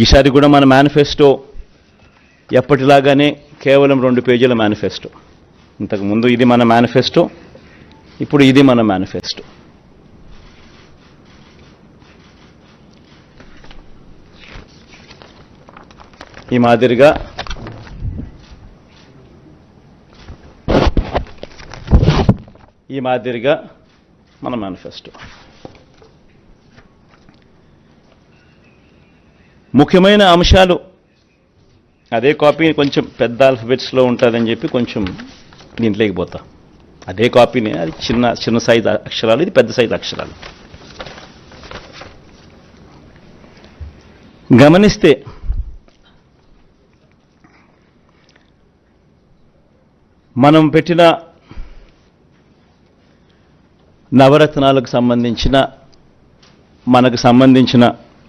ఈసారి కూడా మన మేనిఫెస్టో ఎప్పటిలాగానే కేవలం 2 పేజీల మేనిఫెస్టో. ఇంతకుముందు ఇది మన మేనిఫెస్టో, ఇప్పుడు ఇది మన మేనిఫెస్టో. ఈ మాదిరిగా మన మేనిఫెస్టో. ముఖ్యమైన అంశాలు అదే కాపీ కొంచెం పెద్ద ఆల్ఫబెట్స్లో ఉంటుందని చెప్పి కొంచెం దీంట్లోకి పోతా. అదే కాపీనే, అది చిన్న సైజు అక్షరాలు, ఇది పెద్ద సైజు అక్షరాలు. గమనిస్తే మనం పెట్టిన నవరత్నాలకు సంబంధించిన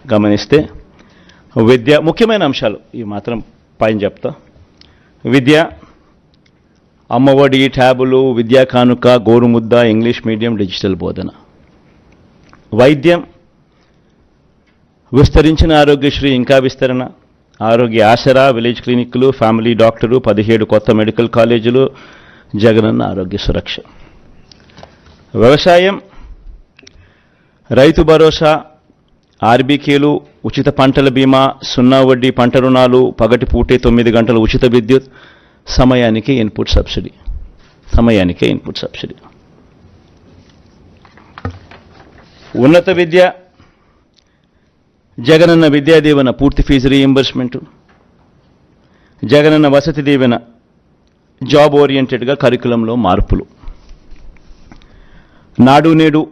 గమనిస్తే విద్య ముఖ్యమైన అంశాలు ఇవి మాత్రం పైన చెప్తా. విద్య, అమ్మఒడి, ట్యాబులు, విద్యా కానుక, గోరుముద్ద, ఇంగ్లీష్ మీడియం, డిజిటల్ బోధన. వైద్యం, విస్తరించిన ఆరోగ్యశ్రీ ఇంకా విస్తరణ, ఆరోగ్య ఆసరా, విలేజ్ క్లినిక్లు, ఫ్యామిలీ డాక్టరు, 17 కొత్త మెడికల్ కాలేజీలు, జగనన్న ఆరోగ్య సురక్ష. వ్యవసాయం, రైతు భరోసా, ఆర్బీకేలు, ఉచిత పంటల బీమా, 0 వడ్డీ పంట రుణాలు, పగటిపూటే 9 గంటల ఉచిత విద్యుత్, సమయానికే ఇన్పుట్ సబ్సిడీ. ఉన్నత విద్య, జగనన్న విద్యా దీవెన పూర్తి fee reimbursement, Jagananna Vasathi Deevena job ఓరియంటెడ్గా కరికులంలో మార్పులు, నాడు నేడు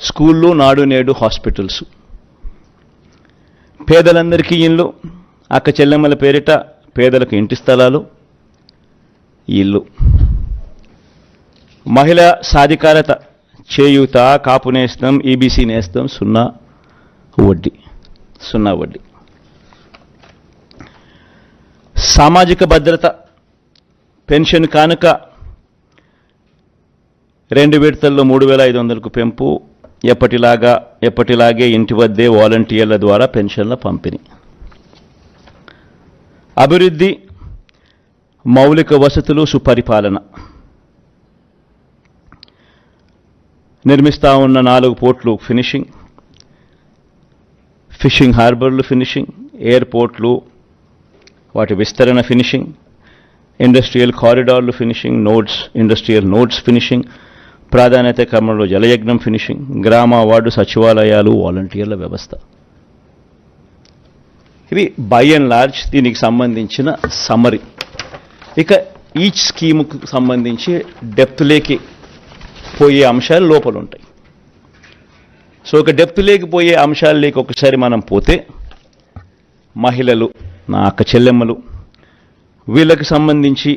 స్కూళ్ళు, నాడు నేడు హాస్పిటల్స్, పేదలందరికీ ఇళ్ళు, అక్క చెల్లెమ్మల పేరిట పేదలకు ఇంటి స్థలాలు, ఇల్లు, మహిళా సాధికారత, చేయూత, కాపు నేస్తం, ఈబీసీ నేస్తం, 0 వడ్డీ. సామాజిక భద్రత, పెన్షన్ కానుక 2 విడతల్లో 3,500కు పెంపు, ఎప్పటిలాగే ఇంటి వద్దే వాలంటీర్ల ద్వారా పెన్షన్ల పంపిణీ. అభివృద్ధి, మౌలిక వసతులు, సుపరిపాలన. నిర్మిస్తా ఉన్న 4 పోర్ట్లు ఫినిషింగ్, ఫిషింగ్ హార్బర్లు ఫినిషింగ్, ఎయిర్పోర్ట్లు వాటి విస్తరణ ఫినిషింగ్, ఇండస్ట్రియల్ కారిడార్లు ఫినిషింగ్, ఇండస్ట్రియల్ నోడ్స్ ఫినిషింగ్, ప్రాధాన్యత క్రమంలో జలయజ్ఞం ఫినిషింగ్, గ్రామ వార్డు సచివాలయాలు, వాలంటీర్ల వ్యవస్థ. ఇవి బై అండ్ లార్జ్ దీనికి సంబంధించిన సమ్మరీ. ఇక ఈచ్ స్కీముకు సంబంధించి డెప్త్లోకి పోయే అంశాలు లోపల ఉంటాయి. సో ఒక డెప్త్లోకి పోయే అంశాలలోకి ఒకసారి మనం పోతే, మహిళలు, నా అక్క చెల్లెమ్మలు, వీళ్ళకి సంబంధించి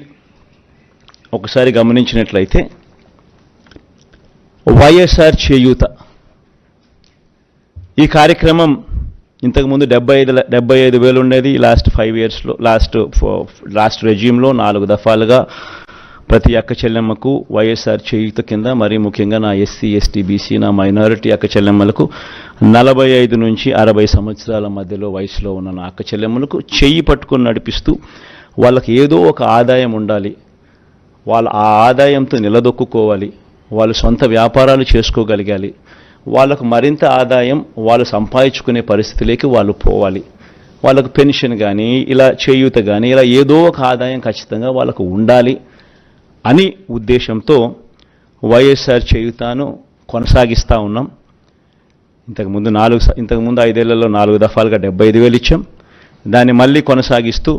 ఒకసారి గమనించినట్లయితే వైఎస్ఆర్ చేయూత ఈ కార్యక్రమం ఇంతకుముందు 75,000 ఉండేది. లాస్ట్ 5 ఇయర్స్లో లాస్ట్ రెజ్యూమ్లో 4 దఫాలుగా ప్రతి అక్క చెల్లెమ్మకు వైఎస్ఆర్ చేయూత కింద, మరీ ముఖ్యంగా నా ఎస్సీ, ఎస్టీ, బీసీ, నా మైనారిటీ అక్క చెల్లెమ్మలకు 45 నుంచి 60 సంవత్సరాల మధ్యలో వయసులో ఉన్న నా అక్క చెల్లెమ్మలకు చెయ్యి పట్టుకొని నడిపిస్తూ వాళ్ళకి ఏదో ఒక ఆదాయం ఉండాలి, వాళ్ళ ఆ ఆదాయంతో నిలదొక్కుకోవాలి, వాళ్ళు సొంత వ్యాపారాలు చేసుకోగలగాలి, వాళ్ళకు మరింత ఆదాయం వాళ్ళు సంపాదించుకునే పరిస్థితిలోకి వాళ్ళు పోవాలి, వాళ్ళకు పెన్షన్ కానీ ఇలా చేయూత కానీ ఇలా ఏదో ఒక ఆదాయం ఖచ్చితంగా వాళ్ళకు ఉండాలి అని ఉద్దేశంతో వైఎస్ఆర్ చేయూతను కొనసాగిస్తూ ఉన్నాం. ఇంతకుముందు 5 ఏళ్లలో 4 దఫాలుగా 75,000 ఇచ్చాం. దాన్ని మళ్ళీ కొనసాగిస్తూ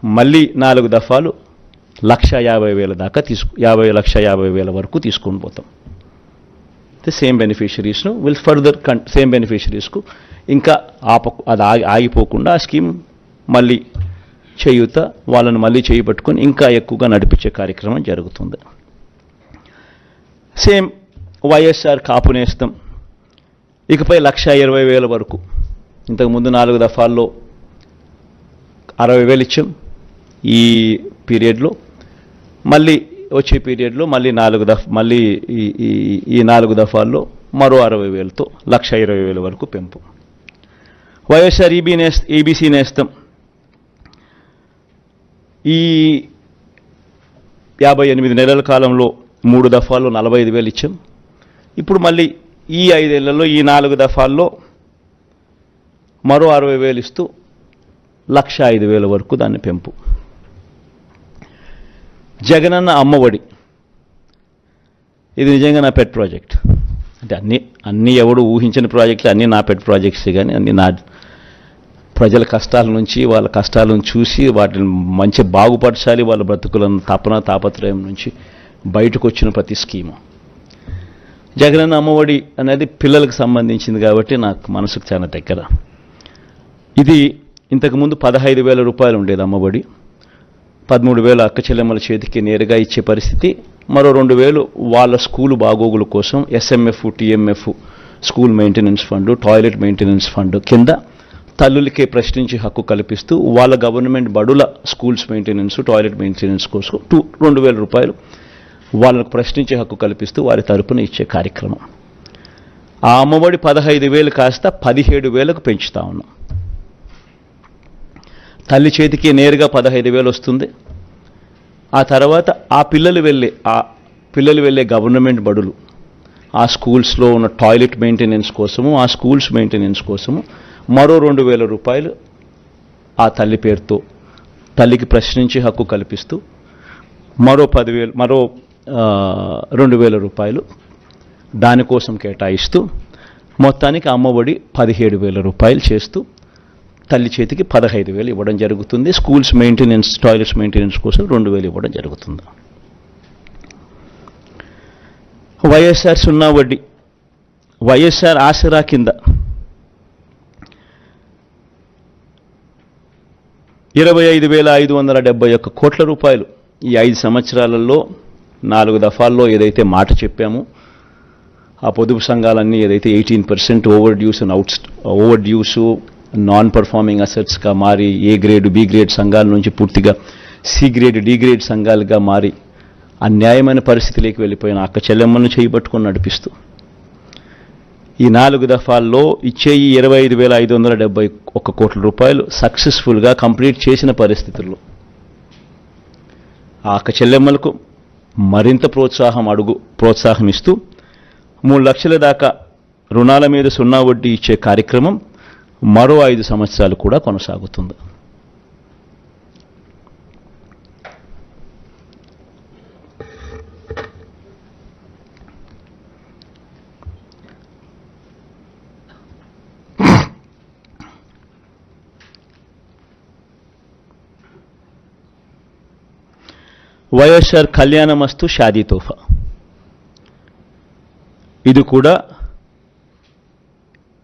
మళ్ళీ 4 దఫాలు 1,50,000 దాకా 50,50,000 వరకు తీసుకొని పోతాం. సేమ్ బెనిఫిషరీస్ను సేమ్ బెనిఫిషరీస్కు ఇంకా అది ఆగిపోకుండా ఆ స్కీమ్ మళ్ళీ చేయూత వాళ్ళను మళ్ళీ చేపట్టుకొని ఇంకా ఎక్కువగా నడిపించే కార్యక్రమం జరుగుతుంది. సేమ్ వైఎస్ఆర్ కాపు నేస్తం ఇకపై 1,20,000 వరకు. ఇంతకుముందు 4 దఫాల్లో 60,000 ఇచ్చాం. ఈ పీరియడ్లో మళ్ళీ వచ్చే పీరియడ్లో మళ్ళీ ఈ 4 దఫాల్లో మరో 60,000తో 1,20,000 వరకు పెంపు. వైఎస్ఆర్ ఈబీసీ నేస్తం ఈ 58 నెలల కాలంలో 3 దఫాల్లో 45,000 ఇచ్చాం. ఇప్పుడు మళ్ళీ ఈ 5 ఏళ్లలో ఈ 4 దఫాల్లో మరో 60,000 ఇస్తూ 1,05,000 వరకు దాన్ని పెంపు. జగనన్న అమ్మఒడి ఇది నిజంగా నా పెట్ ప్రాజెక్ట్. అంటే అన్నీ ఎవడు ఊహించని ప్రాజెక్టులు, అన్నీ నా పెట్ ప్రాజెక్ట్స్, కానీ అన్నీ నా ప్రజల కష్టాల నుంచి, వాళ్ళ కష్టాలను చూసి వాటిని మంచి బాగుపరచాలి, వాళ్ళ బ్రతుకులను తాపత్రయం నుంచి బయటకు వచ్చిన ప్రతి స్కీము. జగనన్న అమ్మఒడి అనేది పిల్లలకు సంబంధించింది కాబట్టి నాకు మనసుకు చాలా దగ్గర. ఇది ఇంతకుముందు 15,000 రూపాయలు ఉండేది అమ్మఒడి. 13,000 అక్క చెల్లెమ్మల చేతికి నేరుగా ఇచ్చే పరిస్థితి. మరో 2,000 వాళ్ళ స్కూలు బాగోగుల కోసం SMF, TMF, school maintenance fund, toilet maintenance fund కింద తల్లులకే ప్రశ్నించి హక్కు కల్పిస్తూ వాళ్ళ గవర్నమెంట్ బడుల స్కూల్స్ మెయింటెనెన్స్, టాయిలెట్ మెయింటెనెన్స్ కోసం 2,000 రూపాయలు వాళ్ళకు ప్రశ్నించే హక్కు కల్పిస్తూ వారి తరపున ఇచ్చే కార్యక్రమం. ఆ అమ్మఒడి 15,000 కాస్త 17,000కు పెంచుతా ఉన్నాం. తల్లి చేతికి నేరుగా 15,000 వస్తుంది. ఆ తర్వాత ఆ పిల్లలు వెళ్ళే గవర్నమెంట్ బడులు, ఆ స్కూల్స్లో ఉన్న టాయిలెట్ మెయింటెనెన్స్ కోసము, ఆ స్కూల్స్ మెయింటెనెన్స్ కోసము మరో 2,000 రూపాయలు ఆ తల్లి పేరుతో తల్లికి ప్రశ్నించి హక్కు కల్పిస్తూ మరో 2,000 రూపాయలు దానికోసం కేటాయిస్తూ మొత్తానికి అమ్మఒడి 17,000 రూపాయలు చేస్తూ తల్లి చేతికి 15,000 ఇవ్వడం జరుగుతుంది. స్కూల్స్ మెయింటెనెన్స్, టాయిలెట్స్ మెయింటెనెన్స్ కోసం 2,000 ఇవ్వడం జరుగుతుంది. వైఎస్ఆర్ సున్నా వడ్డీ, వైఎస్ఆర్ ఆసరా కింద 25,571 కోట్ల రూపాయలు ఈ 5 సంవత్సరాలలో 4 దఫాల్లో ఏదైతే మాట చెప్పామో ఆ పొదుపు సంఘాలన్నీ ఏదైతే 18% ఓవర్ డ్యూస్ నాన్ పర్ఫార్మింగ్ అసెట్స్గా మారి ఏ గ్రేడ్, బి గ్రేడ్ సంఘాల నుంచి పూర్తిగా సి గ్రేడ్, డి గ్రేడ్ సంఘాలుగా మారి అన్యాయమైన పరిస్థితిలోకి వెళ్ళిపోయిన అక్క చెల్లెమ్మను చేయబట్టుకొని నడిపిస్తూ ఈ 4 దఫాల్లో ఇచ్చే ఈ 25,571 కోట్ల రూపాయలు సక్సెస్ఫుల్గా కంప్లీట్ చేసిన పరిస్థితుల్లో ఆ అక్క చెల్లెమ్మలకు మరింత ప్రోత్సాహం ఇస్తూ 3 లక్షల దాకా రుణాల మీద సున్నా వడ్డీ ఇచ్చే కార్యక్రమం మరో 5 సంవత్సరాలు కూడా కొనసాగుతుంది. వైఎస్ఆర్ కళ్యాణమస్తు షాదీ తోఫా, ఇది కూడా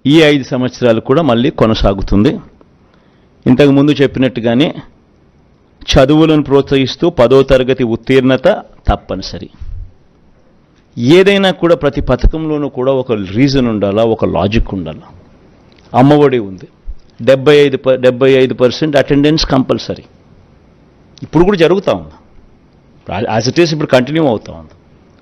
ఈ 5 సంవత్సరాలు కూడా మళ్ళీ కొనసాగుతుంది. ఇంతకుముందు చెప్పినట్టుగానే చదువులను ప్రోత్సహిస్తూ 10వ తరగతి ఉత్తీర్ణత తప్పనిసరి. ఏదైనా కూడా ప్రతి పథకంలోనూ కూడా ఒక రీజన్ ఉండాలా, ఒక లాజిక్ ఉండాలా. అమ్మఒడి ఉంది, 75% అటెండెన్స్ కంపల్సరీ. ఇప్పుడు కూడా జరుగుతూ ఉంది, యాజ్ ఇట్ ఈస్ ఇప్పుడు కంటిన్యూ అవుతా ఉంది.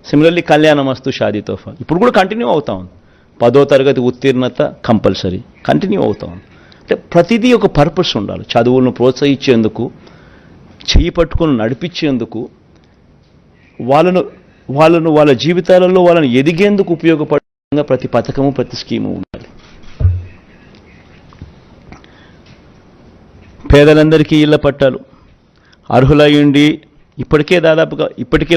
సిమిలర్లీ కళ్యాణమస్తు షాదీ తోఫా ఇప్పుడు కూడా కంటిన్యూ అవుతా ఉంది. 10వ తరగతి ఉత్తీర్ణత కంపల్సరీ కంటిన్యూ అవుతా ఉంది. అంటే ప్రతిదీ ఒక పర్పస్ ఉండాలి. చదువులను ప్రోత్సహించేందుకు, చేయి పట్టుకుని నడిపించేందుకు, వాళ్ళ జీవితాలలో వాళ్ళని ఎదిగేందుకు ఉపయోగపడే ప్రతి పథకము, ప్రతి స్కీము ఉండాలి. పేదలందరికీ ఇళ్ల పట్టాలు అర్హులయ్యుండి ఇప్పటికే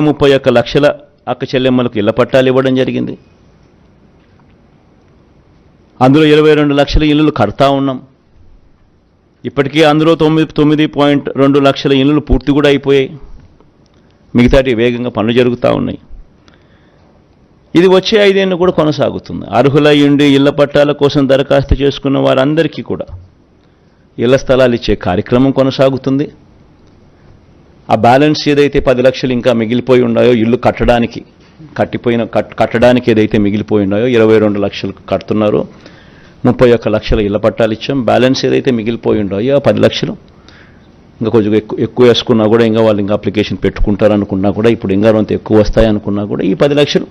31 లక్షల అక్క చెల్లెమ్మలకు ఇళ్ల పట్టాలు ఇవ్వడం జరిగింది. అందులో 22 లక్షల ఇళ్ళు కడతా ఉన్నాం. ఇప్పటికే అందులో 9.2 లక్షల ఇళ్ళు పూర్తి కూడా అయిపోయాయి. మిగతాటి వేగంగా పనులు జరుగుతూ ఉన్నాయి. ఇది వచ్చే 5 ఏళ్ళు కూడా కొనసాగుతుంది. అర్హులయ్యుండి ఇళ్ల పట్టాల కోసం దరఖాస్తు చేసుకున్న వారందరికీ కూడా ఇళ్ల స్థలాలు ఇచ్చే కార్యక్రమం కొనసాగుతుంది. ఆ బ్యాలెన్స్ ఏదైతే 10 లక్షలు ఇంకా మిగిలిపోయి ఉన్నాయో ఇల్లు కట్టడానికి ఏదైతే మిగిలిపోయి ఉన్నాయో 22 లక్షలు కడుతున్నారో 31 లక్షల ఇళ్ల పట్టాలు ఇచ్చాం. బ్యాలెన్స్ ఏదైతే మిగిలిపోయి ఉన్నాయో ఆ 10 లక్షలు ఇంకా కొంచెం ఎక్కువ వేసుకున్నా కూడా ఇంకా వాళ్ళు ఇంకా అప్లికేషన్ పెట్టుకుంటారనుకున్నా కూడా ఇప్పుడు ఇంకా కొంత ఎక్కువ వస్తాయనుకున్నా కూడా ఈ 10 లక్షలు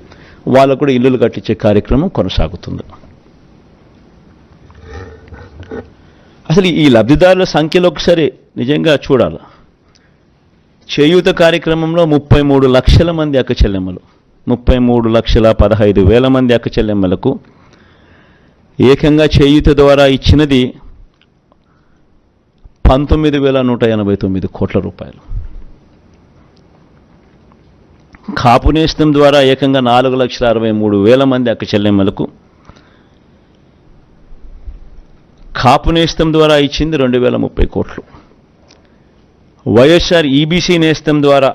వాళ్ళకు కూడా ఇల్లులు కట్టించే కార్యక్రమం కొనసాగుతుంది. అసలు ఈ లబ్ధిదారుల సంఖ్యలో ఒకసారి నిజంగా చూడాలి. చేయూత కార్యక్రమంలో 33 లక్షల మంది అక్క చెల్లెమ్మలు, 33,15,000 మంది అక్క చెల్లెమ్మలకు ఏకంగా చేయూత ద్వారా ఇచ్చినది 19,189 కోట్ల రూపాయలు. కాపు నేస్తం ద్వారా ఏకంగా 4,63,000 మంది అక్క చెల్లెమ్మలకు, కాపు నేస్తం ద్వారా ఇచ్చింది 2,030 కోట్లు. వైఎస్ఆర్ ఈబీసీ నేస్తం ద్వారా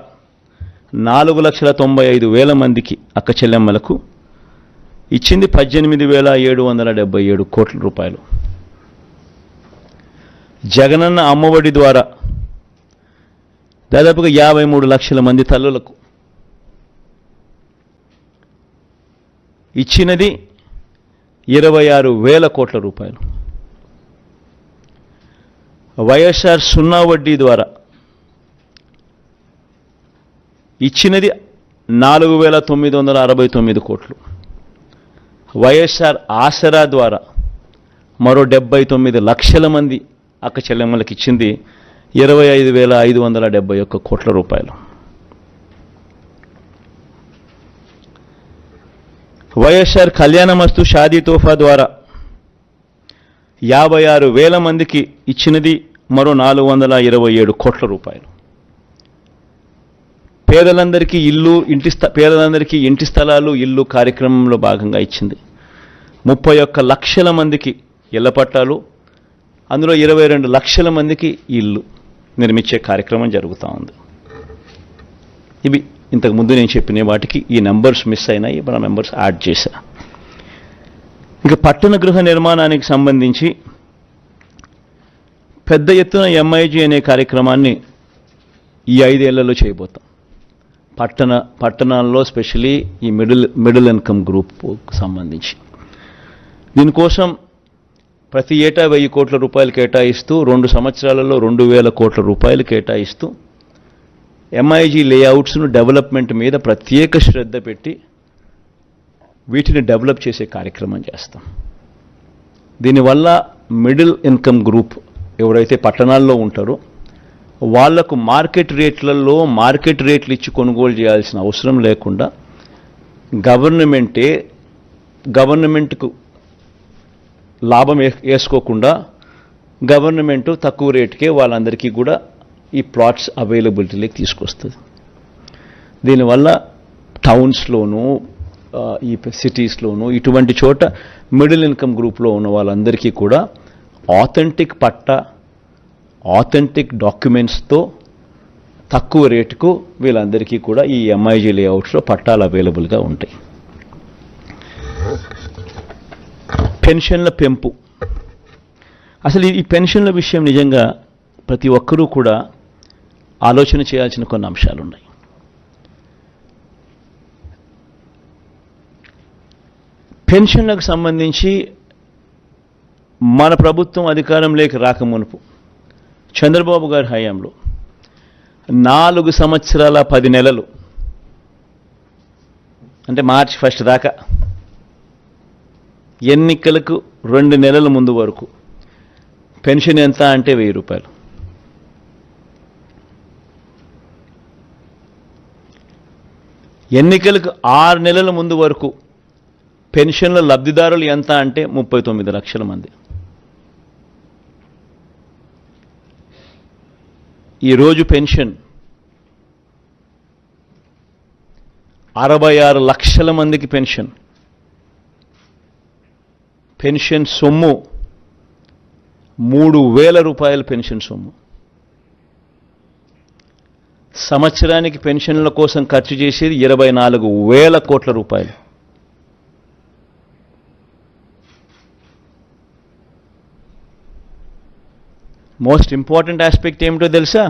4,95,000 మందికి అక్క చెల్లెమ్మలకు ఇచ్చింది 18,777 కోట్ల రూపాయలు. జగనన్న అమ్మఒడి ద్వారా దాదాపుగా 53 లక్షల మంది తల్లులకు ఇచ్చినది 26,000 కోట్ల రూపాయలు. వైఎస్ఆర్ సున్నా వడ్డీ ద్వారా ఇచ్చినది 4,969 కోట్లు. వైఎస్ఆర్ ఆసరా ద్వారా మరో 79 లక్షల మంది అక్క చెల్లెమ్మలకు ఇచ్చింది 25,571 కోట్ల రూపాయలు. వైఎస్ఆర్ కళ్యాణమస్తు షాదీ తోఫా ద్వారా 56,000 మందికి ఇచ్చినది మరో 427 కోట్ల రూపాయలు. పేదలందరికీ ఇంటి స్థలాలు ఇల్లు కార్యక్రమంలో భాగంగా ఇచ్చింది 31 లక్షల మందికి ఇళ్ల పట్టాలు, అందులో 22 లక్షల మందికి ఇల్లు నిర్మించే కార్యక్రమం జరుగుతూ ఉంది. ఇవి ఇంతకుముందు నేను చెప్పిన వాటికి ఈ నెంబర్స్ మిస్ అయినాయి, మన నెంబర్స్ యాడ్ చేశా. ఇక పట్టణ గృహ నిర్మాణానికి సంబంధించి పెద్ద ఎత్తున ఎంఐజీ అనే కార్యక్రమాన్ని ఈ 5 ఏళ్లలో చేయబోతాం. పట్టణాల్లో స్పెషలీ ఈ మిడిల్ ఇన్కమ్ గ్రూప్కు సంబంధించి దీనికోసం ప్రతి ఏటా 1,000 కోట్ల రూపాయలు కేటాయిస్తూ 2 సంవత్సరాలలో 2,000 కోట్ల రూపాయలు కేటాయిస్తూ ఎంఐజీ లేఅవుట్స్ను డెవలప్మెంట్ మీద ప్రత్యేక శ్రద్ధ పెట్టి వీటిని డెవలప్ చేసే కార్యక్రమం చేస్తాం. దీనివల్ల మిడిల్ ఇన్కమ్ గ్రూప్ ఎవరైతే పట్టణాల్లో ఉంటారో వాళ్లకు మార్కెట్ రేట్లు ఇచ్చి కొనుగోలు చేయాల్సిన అవసరం లేకుండా గవర్నమెంట్కు లాభం వేసుకోకుండా గవర్నమెంటు తక్కువ రేటుకే వాళ్ళందరికీ కూడా ఈ ప్లాట్స్ అవైలబిలిటీలోకి తీసుకొస్తుంది. దీనివల్ల టౌన్స్లోనూ ఈ సిటీస్లోనూ ఇటువంటి చోట మిడిల్ ఇన్కమ్ గ్రూప్లో ఉన్న వాళ్ళందరికీ కూడా ఆథెంటిక్ డాక్యుమెంట్స్తో తక్కువ రేటుకు వీళ్ళందరికీ కూడా ఈ ఎంఐజీ లేఅవుట్స్లో పట్టాలు అవైలబుల్గా ఉంటాయి. పెన్షన్ల పెంపు, అసలు ఈ పెన్షన్ల విషయం నిజంగా ప్రతి ఒక్కరూ కూడా ఆలోచన చేయాల్సిన కొన్ని అంశాలు ఉన్నాయి. పెన్షన్లకు సంబంధించి మన ప్రభుత్వం అధికారంలోకి రాకమునుపు చంద్రబాబు గారి హయాంలో 4 సంవత్సరాల 10 నెలలు అంటే మార్చి 1 దాకా ఎన్నికలకు 2 నెలల ముందు వరకు పెన్షన్ ఎంత అంటే 1,000 రూపాయలు. ఎన్నికలకు 6 నెలల ముందు వరకు పెన్షన్ల లబ్ధిదారులు ఎంత అంటే 39 లక్షల మంది. ఈరోజు పెన్షన్ 66 లక్షల మందికి పెన్షన్ సొమ్ము 3,000 రూపాయల పెన్షన్ సొమ్ము. సంవత్సరానికి పెన్షన్ల కోసం ఖర్చు చేసేది 24,000 కోట్ల రూపాయలు. మోస్ట్ ఇంపార్టెంట్ ఆస్పెక్ట్ ఏమిటో తెలుసా?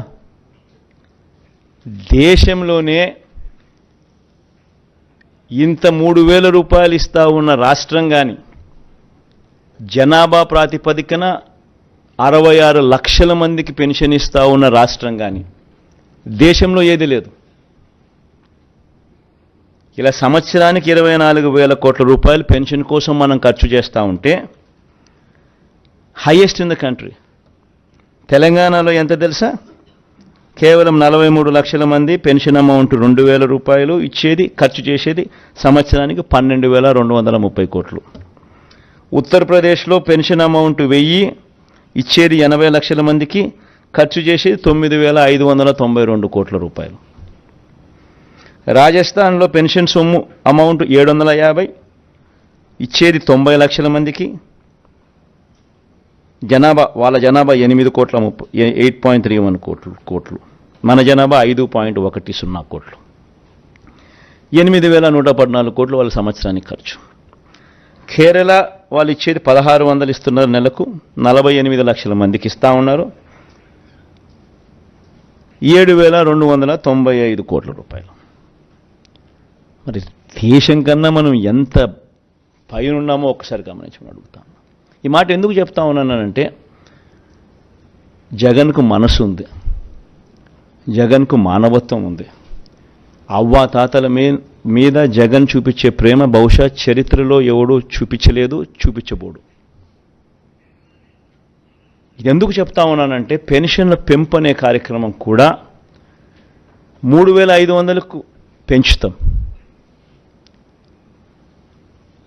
దేశంలోనే ఇంత 3,000 రూపాయలు ఇస్తా ఉన్న రాష్ట్రం కానీ, జనాభా ప్రాతిపదికన 66 లక్షల మందికి పెన్షన్ ఇస్తా ఉన్న రాష్ట్రం కానీ దేశంలో ఏది లేదు. ఇలా సంవత్సరానికి 24,000 కోట్ల రూపాయలు పెన్షన్ కోసం మనం ఖర్చు చేస్తూ ఉంటే హైయెస్ట్ ఇన్ ద కంట్రీ. తెలంగాణలో ఎంత తెలుసా? కేవలం 43 లక్షల మంది పెన్షన్ అమౌంట్ 2,000 రూపాయలు ఇచ్చేది, ఖర్చు చేసేది సంవత్సరానికి 12,230 కోట్లు. ఉత్తరప్రదేశ్లో పెన్షన్ అమౌంట్ 1000 ఇచ్చేది 80 లక్షల మందికి, ఖర్చు చేసేది 9,592 కోట్ల రూపాయలు. రాజస్థాన్లో పెన్షన్ సొమ్ము అమౌంట్ 750 ఇచ్చేది 90 లక్షల మందికి, వాళ్ళ జనాభా 8.31 కోట్లు, మన జనాభా 5.10 కోట్లు. 8,114 కోట్లు వాళ్ళ సంవత్సరానికి ఖర్చు. కేరళ వాళ్ళు ఇచ్చేది 1,600 ఇస్తున్నారు నెలకు, 48 లక్షల మందికి ఇస్తూ ఉన్నారు, 7,295 కోట్ల రూపాయలు. మరి దేశం కన్నా మనం ఎంత పైన ఉన్నామో ఒక్కసారి గమనించమని అడుగుతాను. ఈ మాట ఎందుకు చెప్తా ఉన్నానంటే, జగన్కు మనసు ఉంది, జగన్కు మానవత్వం ఉంది. అవ్వాతాతల మీద జగన్ చూపించే ప్రేమ బహుశా చరిత్రలో ఎవడూ చూపించలేదు, చూపించబోడు. ఎందుకు చెప్తా ఉన్నానంటే, పెన్షన్ల పెంపు అనే కార్యక్రమం కూడా 3,500కు పెంచుతాం.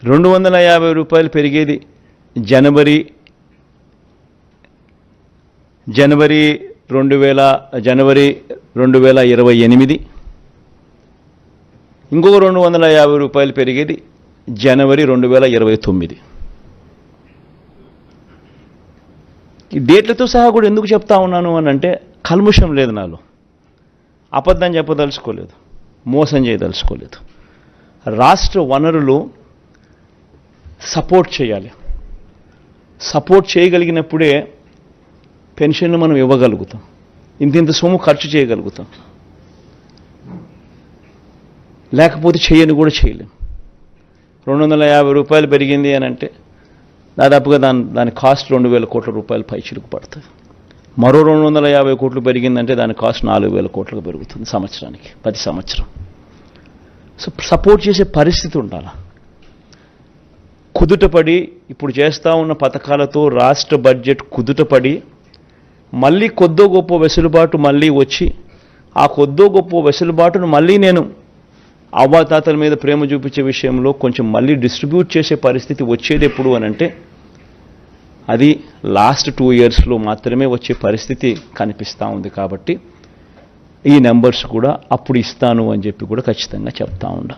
250 రూపాయలు పెరిగేది జనవరి 2028, ఇంకొక 250 రూపాయలు పెరిగేది జనవరి 2029. ఈ డేట్లతో సహా కూడా ఎందుకు చెప్తా ఉన్నాను అని అంటే, కల్ముషం లేదు నాలో, అబద్ధం చెప్పదలుచుకోలేదు, మోసం చేయదలుచుకోలేదు. రాష్ట్ర వనరులు సపోర్ట్ చేయాలి. సపోర్ట్ చేయగలిగినప్పుడే పెన్షన్ను మనం ఇవ్వగలుగుతాం, ఇంత సొమ్ము ఖర్చు చేయగలుగుతాం. లేకపోతే చేయని కూడా చేయలేం. 250 రూపాయలు పెరిగింది అని అంటే దాదాపుగా దాని కాస్ట్ 2,000 కోట్ల రూపాయలు పైచిలుకు పడుతుంది. మరో 250 కోట్లు పెరిగిందంటే దాని కాస్ట్ 4,000 కోట్లకు పెరుగుతుంది సంవత్సరానికి, ప్రతి సంవత్సరం. సో సపోర్ట్ చేసే పరిస్థితి ఉండాలి. కుదుటపడి ఇప్పుడు చేస్తూ ఉన్న పథకాలతో రాష్ట్ర బడ్జెట్ కుదుటపడి మళ్ళీ కొద్దో గొప్ప వెసులుబాటు మళ్ళీ వచ్చి, ఆ కొద్దో గొప్ప వెసులుబాటును మళ్ళీ నేను అవ్వాతాతల మీద ప్రేమ చూపించే విషయంలో కొంచెం మళ్ళీ డిస్ట్రిబ్యూట్ చేసే పరిస్థితి వచ్చేది ఎప్పుడు అని అంటే, అది లాస్ట్ 2 ఇయర్స్లో మాత్రమే వచ్చే పరిస్థితి కనిపిస్తూ ఉంది. కాబట్టి ఈ నెంబర్స్ కూడా అప్పుడు ఇస్తాను అని చెప్పి కూడా ఖచ్చితంగా చెప్తా ఉండా.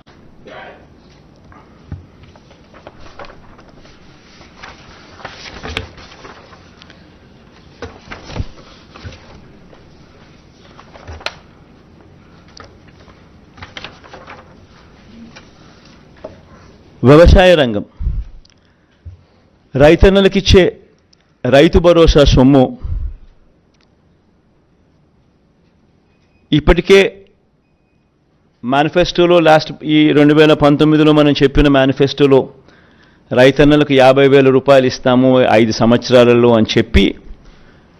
వ్యవసాయ రంగం, రైతన్నలకిచ్చే రైతు భరోసా సొమ్ము ఇప్పటికే మేనిఫెస్టోలో ఈ 2019లో మనం చెప్పిన మేనిఫెస్టోలో రైతన్నలకు 50,000 రూపాయలు ఇస్తాము 5 సంవత్సరాలలో అని చెప్పి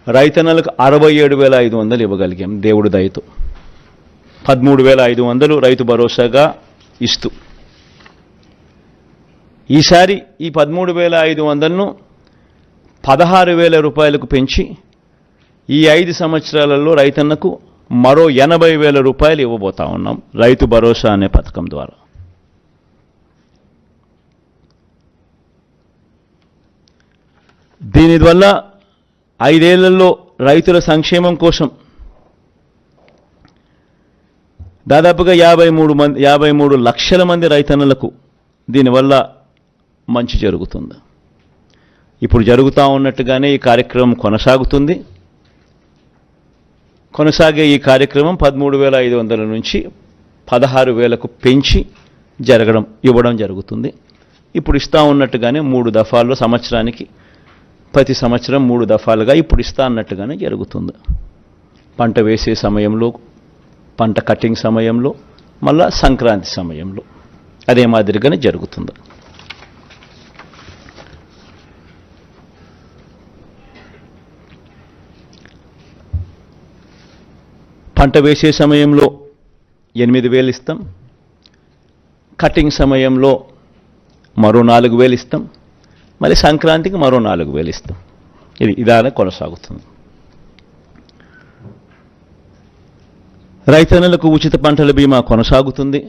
రైతన్నలకు 67,500 ఇవ్వగలిగాం దేవుడి దయతో. 13,500 రైతు భరోసాగా ఇస్తూ, ఈసారి ఈ 13,500ను 16,000 రూపాయలకు పెంచి ఈ 5 సంవత్సరాలలో రైతన్నకు మరో 80,000 రూపాయలు ఇవ్వబోతా ఉన్నాం రైతు భరోసా అనే పథకం ద్వారా. దీనివల్ల 5 ఏళ్లలో రైతుల సంక్షేమం కోసం దాదాపుగా 53 లక్షల మంది రైతన్నలకు దీనివల్ల మంచి జరుగుతుంది. ఇప్పుడు జరుగుతూ ఉన్నట్టుగానే ఈ కార్యక్రమం కొనసాగుతుంది. కొనసాగే ఈ కార్యక్రమం 13,500 నుంచి 16,000కు పెంచి ఇవ్వడం జరుగుతుంది. ఇప్పుడు ఇస్తూ ఉన్నట్టుగానే 3 దఫాల్లో సంవత్సరానికి, ప్రతి సంవత్సరం 3 దఫాలుగా ఇప్పుడు ఇస్తా అన్నట్టుగానే జరుగుతుంది. పంట వేసే సమయంలో, పంట కటింగ్ సమయంలో, మళ్ళా సంక్రాంతి సమయంలో అదే మాదిరిగానే జరుగుతుంది. పంట వేసే సమయంలో 8,000 ఇస్తాం, కటింగ్ సమయంలో మరో 4,000 ఇస్తాం, మళ్ళీ సంక్రాంతికి మరో 4,000 ఇస్తాం. ఇదానే కొనసాగుతుంది. రైతన్నలకు ఉచిత పంటల బీమా కొనసాగుతుంది.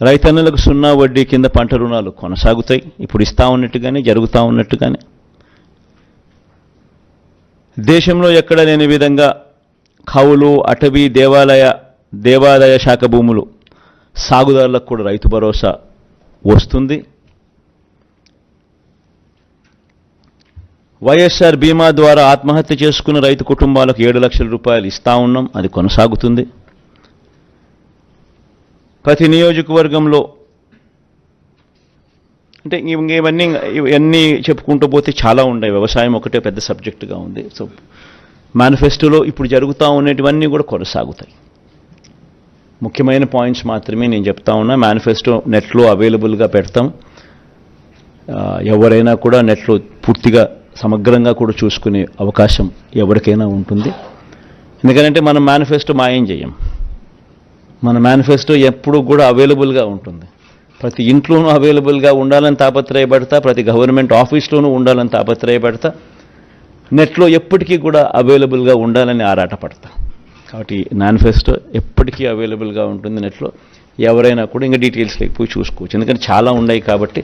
రైతన్నలకు 0 వడ్డీ కింద పంట రుణాలు కొనసాగుతాయి. ఇప్పుడు ఇస్తా ఉన్నట్టుగానే జరుగుతూ ఉన్నట్టుగానే దేశంలో ఎక్కడ లేని విధంగా కౌలు, అటవీ, దేవాదాయ శాఖ భూములు సాగుదారులకు కూడా రైతు భరోసా వస్తుంది. వైఎస్ఆర్ బీమా ద్వారా ఆత్మహత్య చేసుకున్న రైతు కుటుంబాలకు 7 లక్షల రూపాయలు ఇస్తా ఉన్నాం. అది కొనసాగుతుంది. ప్రతి నియోజకవర్గంలో అంటే ఇవన్నీ చెప్పుకుంటూ పోతే చాలా ఉన్నాయి. వ్యవసాయం ఒకటే పెద్ద సబ్జెక్టుగా ఉంది. సో మేనిఫెస్టోలో ఇప్పుడు జరుగుతూ ఉన్నటివన్నీ కూడా కొనసాగుతాయి. ముఖ్యమైన పాయింట్స్ మాత్రమే నేను చెప్తా ఉన్నా. మేనిఫెస్టో నెట్లో అవైలబుల్గా పెడతాం. ఎవరైనా కూడా నెట్లో పూర్తిగా సమగ్రంగా కూడా చూసుకునే అవకాశం ఎవరికైనా ఉంటుంది. ఎందుకంటే మనం మేనిఫెస్టో మాయం చేయం. మన మేనిఫెస్టో ఎప్పుడూ కూడా అవైలబుల్గా ఉంటుంది. ప్రతి ఇంట్లోనూ అవైలబుల్గా ఉండాలని తాపత్రయపడతా, ప్రతి గవర్నమెంట్ ఆఫీస్లోనూ ఉండాలని తాపత్రయపడతా, నెట్లో ఎప్పటికీ కూడా అవైలబుల్గా ఉండాలని ఆరాటపడతా. కాబట్టి మేనిఫెస్టో ఎప్పటికీ అవైలబుల్గా ఉంటుంది నెట్లో. ఎవరైనా కూడా ఇంకా డీటెయిల్స్లోకి పోయి చూసుకోవచ్చు. ఎందుకంటే చాలా ఉన్నాయి కాబట్టి,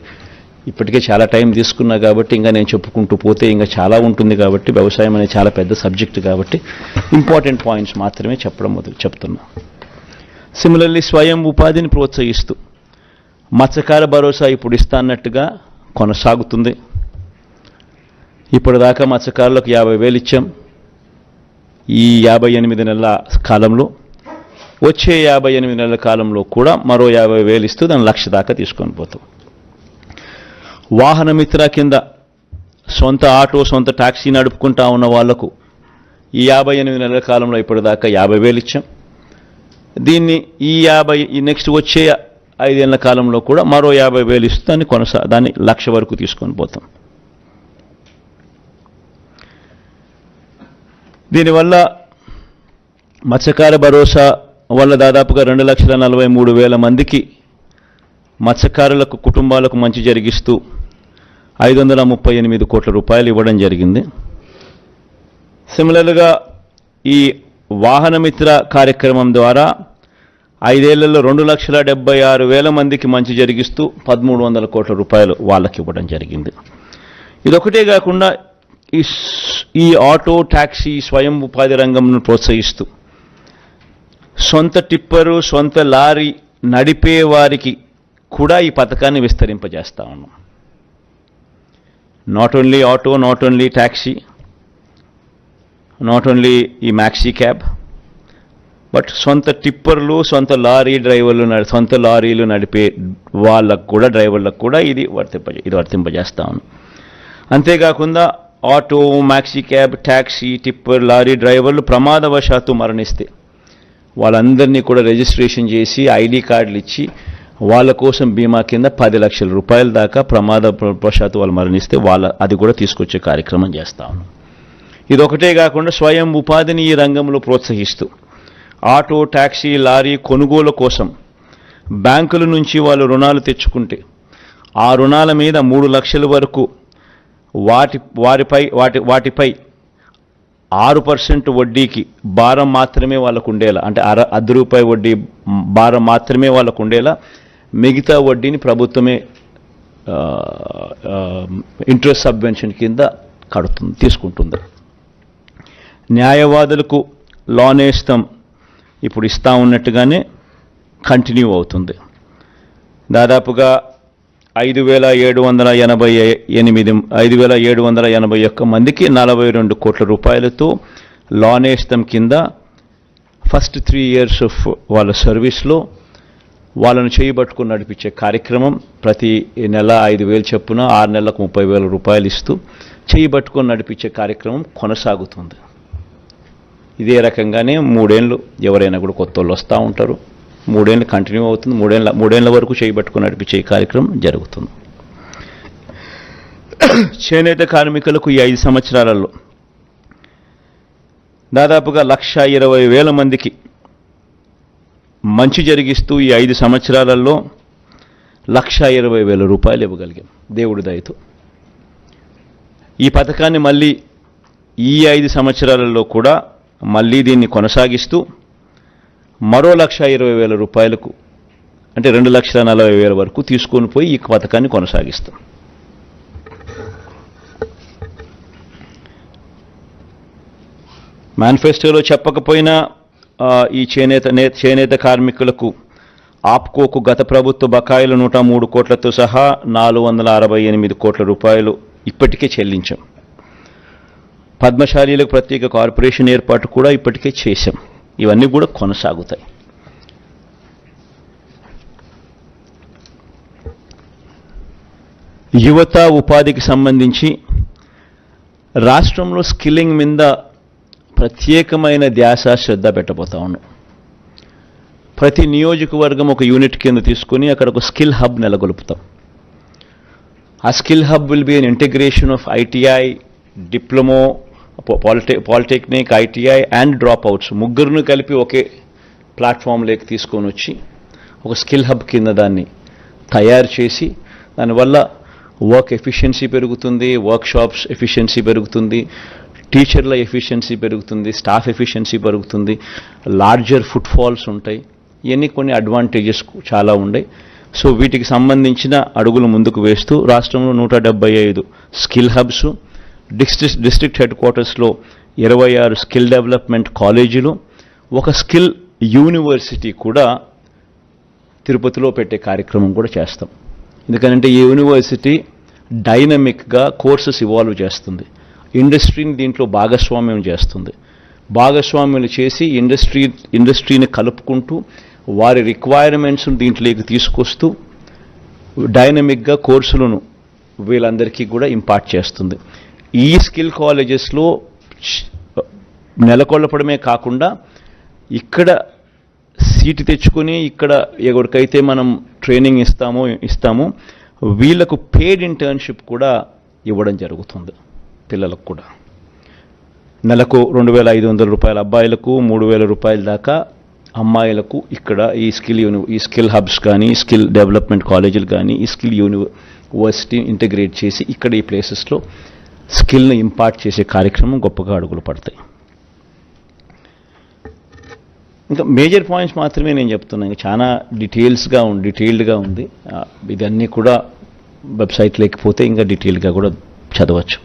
ఇప్పటికే చాలా టైం తీసుకున్నా కాబట్టి ఇంకా నేను చెప్పుకుంటూ పోతే ఇంకా చాలా ఉంటుంది కాబట్టి, వ్యవసాయం అనేది చాలా పెద్ద సబ్జెక్టు కాబట్టి ఇంపార్టెంట్ పాయింట్స్ మాత్రమే చెప్తున్నా. సిమిలర్లీ స్వయం ఉపాధిని ప్రోత్సహిస్తూ మత్స్యకార భరోసా ఇప్పుడు ఇస్తాన్నట్టుగా కొనసాగుతుంది. ఇప్పటిదాకా మత్స్యకారులకు 50,000 ఇచ్చాం. ఈ 58 నెలల కాలంలో, వచ్చే 58 నెలల కాలంలో కూడా మరో 50,000 ఇస్తూ దాన్ని 1,00,000 దాకా తీసుకొని పోతాం. వాహన మిత్ర కింద సొంత ఆటో, సొంత టాక్సీ నడుపుకుంటా ఉన్న వాళ్లకు ఈ 58 నెలల కాలంలో ఇప్పటిదాకా 50,000 ఇచ్చాం. దీన్ని ఈ నెక్స్ట్ వచ్చే 5 ఏళ్ల కాలంలో కూడా మరో 50,000 ఇస్తూ దాన్ని 1,00,000 వరకు తీసుకొని పోతాం. దీనివల్ల మత్స్యకార భరోసా వల్ల దాదాపుగా 2,43,000 మందికి మత్స్యకారులకు కుటుంబాలకు మంచి జరిగిస్తూ 538 కోట్ల రూపాయలు ఇవ్వడం జరిగింది. సిమిలర్గా ఈ వాహనమిత్ర కార్యక్రమం ద్వారా 5 ఏళ్లలో 2,76,000 మందికి మంచి జరిగిస్తూ 1,300 కోట్ల రూపాయలు వాళ్ళకి ఇవ్వడం జరిగింది. ఇదొకటే కాకుండా ఈ ఆటో, టాక్సీ, స్వయం ఉపాధి రంగంను ప్రోత్సహిస్తూ సొంత టిప్పరు, సొంత లారీ నడిపే వారికి కూడా ఈ పథకాన్ని విస్తరింపజేస్తా ఉన్నాం. Not only auto, not only taxi, not only ఈ మ్యాక్సీ క్యాబ్, బట్ సొంత టిప్పర్లు, సొంత లారీ డ్రైవర్లు, సొంత లారీలు నడిపే వాళ్ళకు కూడా, డ్రైవర్లకు కూడా ఇది వర్తింపజేస్తా ఉన్నాం. అంతేకాకుండా auto, maxi cab, taxi, tipper, lorry డ్రైవర్లు ప్రమాదవశాత్తు మరణిస్తే వాళ్ళందరినీ కూడా రిజిస్ట్రేషన్ చేసి ఐడి కార్డులు ఇచ్చి వాళ్ళ కోసం బీమా కింద 10 లక్షల రూపాయల దాకా ప్రమాదవశాత్తు వాళ్ళు మరణిస్తే అది కూడా తీసుకొచ్చే కార్యక్రమం చేస్తా ఉన్నాం. ఇదొకటే కాకుండా స్వయం ఉపాధిని ఈ రంగంలో ప్రోత్సహిస్తూ ఆటో, టాక్సీ, లారీ కొనుగోలు కోసం బ్యాంకుల నుంచి వాళ్ళు రుణాలు తెచ్చుకుంటే ఆ రుణాల మీద 3 లక్షల వరకు వాటిపై 6% వడ్డీకి భారం మాత్రమే వాళ్ళకు ఉండేలా, అంటే ₹1 వడ్డీ భారం మాత్రమే వాళ్ళకు ఉండేలా మిగతా వడ్డీని ప్రభుత్వమే ఇంట్రెస్ట్ సబ్వెన్షన్ కింద తీసుకుంటుంది. న్యాయవాదులకు లోన్ నేస్తం ఇప్పుడు ఇస్తా ఉన్నట్టుగానే కంటిన్యూ అవుతుంది. దాదాపుగా 5,781 మందికి 42 కోట్ల రూపాయలతో లోన్ నేస్తం కింద ఫస్ట్ 3 years ఆఫ్ వాళ్ళ సర్వీస్లో వాళ్ళను చేయబట్టుకుని నడిపించే కార్యక్రమం ప్రతి నెల 5,000 చొప్పున 6 నెలలకు 30,000 రూపాయలు ఇస్తూ చేయబట్టుకుని నడిపించే కార్యక్రమం కొనసాగుతుంది. ఇదే రకంగానే 3 ఏళ్ళు ఎవరైనా కూడా కొత్త వాళ్ళు వస్తూ ఉంటారు. 3 ఏళ్ళు కంటిన్యూ అవుతుంది. 3 ఏళ్ల వరకు చేయబట్టుకుని నడిపించే కార్యక్రమం జరుగుతుంది. చేనేత కార్మికులకు ఈ 5 సంవత్సరాలలో దాదాపుగా 1,20,000 మందికి మంచి జరిగిస్తూ ఈ 5 సంవత్సరాలలో 1,20,000 రూపాయలు ఇవ్వగలిగాం దేవుడి దయతో. ఈ పథకాన్ని మళ్ళీ ఈ 5 సంవత్సరాలలో కూడా మళ్ళీ దీన్ని కొనసాగిస్తూ మరో 1,20,000 రూపాయలకు అంటే 2,40,000 వరకు తీసుకొని పోయి ఈ పథకాన్ని కొనసాగిస్తాం. మేనిఫెస్టోలో చెప్పకపోయినా ఈ చేనేత కార్మికులకు ఆప్కోకు గత ప్రభుత్వ బకాయిలు 103 కోట్లతో సహా 468 కోట్ల రూపాయలు ఇప్పటికే చెల్లించాం. పద్మశాలీలకు ప్రత్యేక కార్పొరేషన్ ఏర్పాటు కూడా ఇప్పటికే చేశాం. ఇవన్నీ కూడా కొనసాగుతాయి. యువత ఉపాధికి సంబంధించి రాష్ట్రంలో స్కిల్లింగ్ మీద ప్రత్యేకమైన ధ్యాస శ్రద్ధ పెట్టబోతా ఉన్నాం. ప్రతి నియోజకవర్గం ఒక యూనిట్ కింద తీసుకుని అక్కడ ఒక స్కిల్ హబ్ నెలకొల్పుతాం. ఆ skill hub will be an integration of ITI, diploma, polytechnic, ITI and dropouts ముగ్గురును కలిపి ఒకే ప్లాట్ఫామ్లోకి తీసుకొని వచ్చి ఒక స్కిల్ హబ్ కింద దాన్ని తయారు చేసి దానివల్ల వర్క్ ఎఫిషియన్సీ పెరుగుతుంది, వర్క్షాప్స్ ఎఫిషియన్సీ పెరుగుతుంది, టీచర్ల ఎఫిషియన్సీ పెరుగుతుంది, స్టాఫ్ ఎఫిషియన్సీ పెరుగుతుంది, లార్జర్ ఫుట్ ఫాల్స్ ఉంటాయి. ఇవన్నీ కొన్ని అడ్వాంటేజెస్ చాలా ఉన్నాయి. సో వీటికి సంబంధించిన అడుగులు ముందుకు వేస్తూ రాష్ట్రంలో 175 స్కిల్ హబ్స్, డిస్ట్రిక్ట్ హెడ్ క్వార్టర్స్లో 26 స్కిల్ డెవలప్మెంట్ కాలేజీలు, ఒక స్కిల్ యూనివర్సిటీ కూడా తిరుపతిలో పెట్టే కార్యక్రమం కూడా చేస్తాం. ఎందుకంటే ఈ యూనివర్సిటీ డైనమిక్గా కోర్సెస్ ఇవాల్వ్ చేస్తుంది, ఇండస్ట్రీని దీంట్లో భాగస్వామ్యం చేస్తుంది. భాగస్వామ్యాలు చేసి ఇండస్ట్రీని కలుపుకుంటూ వారి రిక్వైర్మెంట్స్ను దీంట్లోకి తీసుకొస్తూ డైనమిక్గా కోర్సులను వీళ్ళందరికీ కూడా ఇంపార్ట్ చేస్తుంది. ఈ స్కిల్ కాలేజెస్లో నెలకొల్పడమే కాకుండా ఇక్కడ సీటు తెచ్చుకొని ఇక్కడ ఎవరికైతే మనం ట్రైనింగ్ ఇస్తామో వీళ్ళకు పెయిడ్ ఇంటర్న్షిప్ కూడా ఇవ్వడం జరుగుతుంది. పిల్లలకు కూడా నెలకు 2,500 రూపాయల అబ్బాయిలకు, 3,000 రూపాయల దాకా అమ్మాయిలకు ఇక్కడ ఈ స్కిల్ హబ్స్ కానీ, స్కిల్ డెవలప్మెంట్ కాలేజీలు కానీ, ఈ స్కిల్ యూనివర్సిటీ ఇంటిగ్రేట్ చేసి ఇక్కడ ఈ ప్లేసెస్లో స్కిల్ని ఇంపార్ట్ చేసే కార్యక్రమం గొప్పగా అడుగులు పడతాయి. ఇంకా మేజర్ పాయింట్స్ మాత్రమే నేను చెప్తున్నాను, ఇంకా చాలా డీటెయిల్డ్గా ఉంది. ఇదన్నీ కూడా వెబ్సైట్ లేకపోతే ఇంకా డీటెయిల్గా కూడా చదవచ్చు.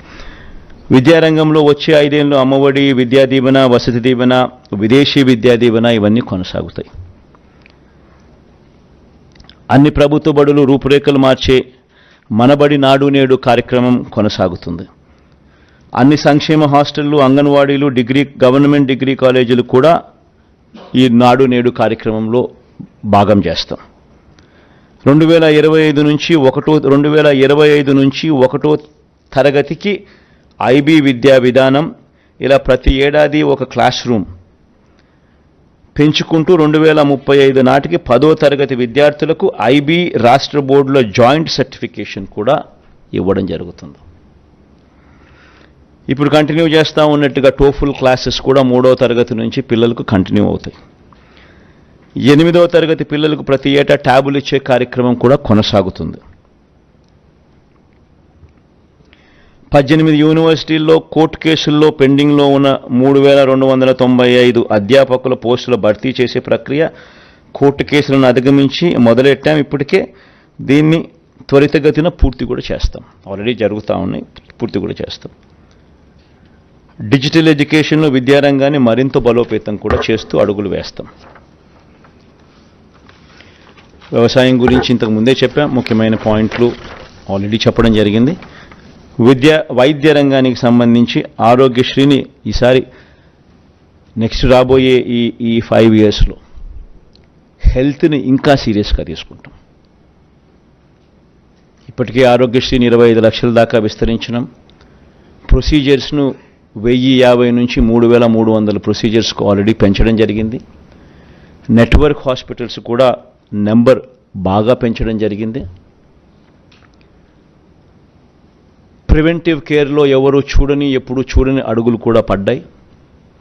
విద్యారంగంలో వచ్చే 5 ఏళ్ళు అమ్మఒడి, విద్యా దీవెన, వసతి దీవెన, విదేశీ విద్యా దీవెన ఇవన్నీ కొనసాగుతాయి. అన్ని ప్రభుత్వ బడులు రూపురేఖలు మార్చే మనబడి నాడు నేడు కార్యక్రమం కొనసాగుతుంది. అన్ని సంక్షేమ హాస్టళ్లు, అంగన్వాడీలు, గవర్నమెంట్ డిగ్రీ కాలేజీలు కూడా ఈ నాడు నేడు కార్యక్రమంలో భాగం చేస్తాం. 2025 నుంచి 1వ తరగతికి ఐబీ విద్యా విధానం, ఇలా ప్రతి ఏడాది ఒక క్లాస్ రూమ్ పెంచుకుంటూ 2035 నాటికి 10వ తరగతి విద్యార్థులకు ఐబీ రాష్ట్ర బోర్డుల జాయింట్ సర్టిఫికేషన్ కూడా ఇవ్వడం జరుగుతుంది. ఇప్పుడు కంటిన్యూ చేస్తూ ఉన్నట్టుగా టోఫుల్ క్లాసెస్ కూడా 3వ తరగతి నుంచి పిల్లలకు కంటిన్యూ అవుతాయి. 8వ తరగతి పిల్లలకు ప్రతి ఏటా ట్యాబులు ఇచ్చే కార్యక్రమం కూడా కొనసాగుతుంది. 18 యూనివర్సిటీల్లో కోర్టు కేసుల్లో పెండింగ్లో ఉన్న 3,295 అధ్యాపకుల పోస్టుల భర్తీ చేసే ప్రక్రియ కోర్టు కేసులను అధిగమించి మొదలెట్టాం. ఇప్పటికే దీన్ని త్వరితగతిన పూర్తి కూడా చేస్తాం. ఆల్రెడీ జరుగుతూ ఉన్నాయి, పూర్తి కూడా చేస్తాం. డిజిటల్ ఎడ్యుకేషన్లో విద్యారంగాన్ని మరింత బలోపేతం కూడా చేస్తూ అడుగులు వేస్తాం. వ్యవసాయం గురించి ఇంతకు ముందే చెప్పాం, ముఖ్యమైన పాయింట్లు ఆల్రెడీ చెప్పడం జరిగింది. వైద్య రంగానికి సంబంధించి ఆరోగ్యశ్రీని ఈసారి నెక్స్ట్ రాబోయే ఈ 5 ఇయర్స్లో హెల్త్ని ఇంకా సీరియస్గా తీసుకుంటాం. ఇప్పటికే ఆరోగ్యశ్రీని 25 లక్షల దాకా విస్తరించినాం. ప్రొసీజర్స్ను 1,050 నుంచి 3,300 ప్రొసీజర్స్కు ఆల్రెడీ పెంచడం జరిగింది. నెట్వర్క్ హాస్పిటల్స్ కూడా నెంబర్ బాగా పెంచడం జరిగింది. ప్రివెంటివ్ కేర్లో ఎప్పుడూ చూడని అడుగులు కూడా పడ్డాయి.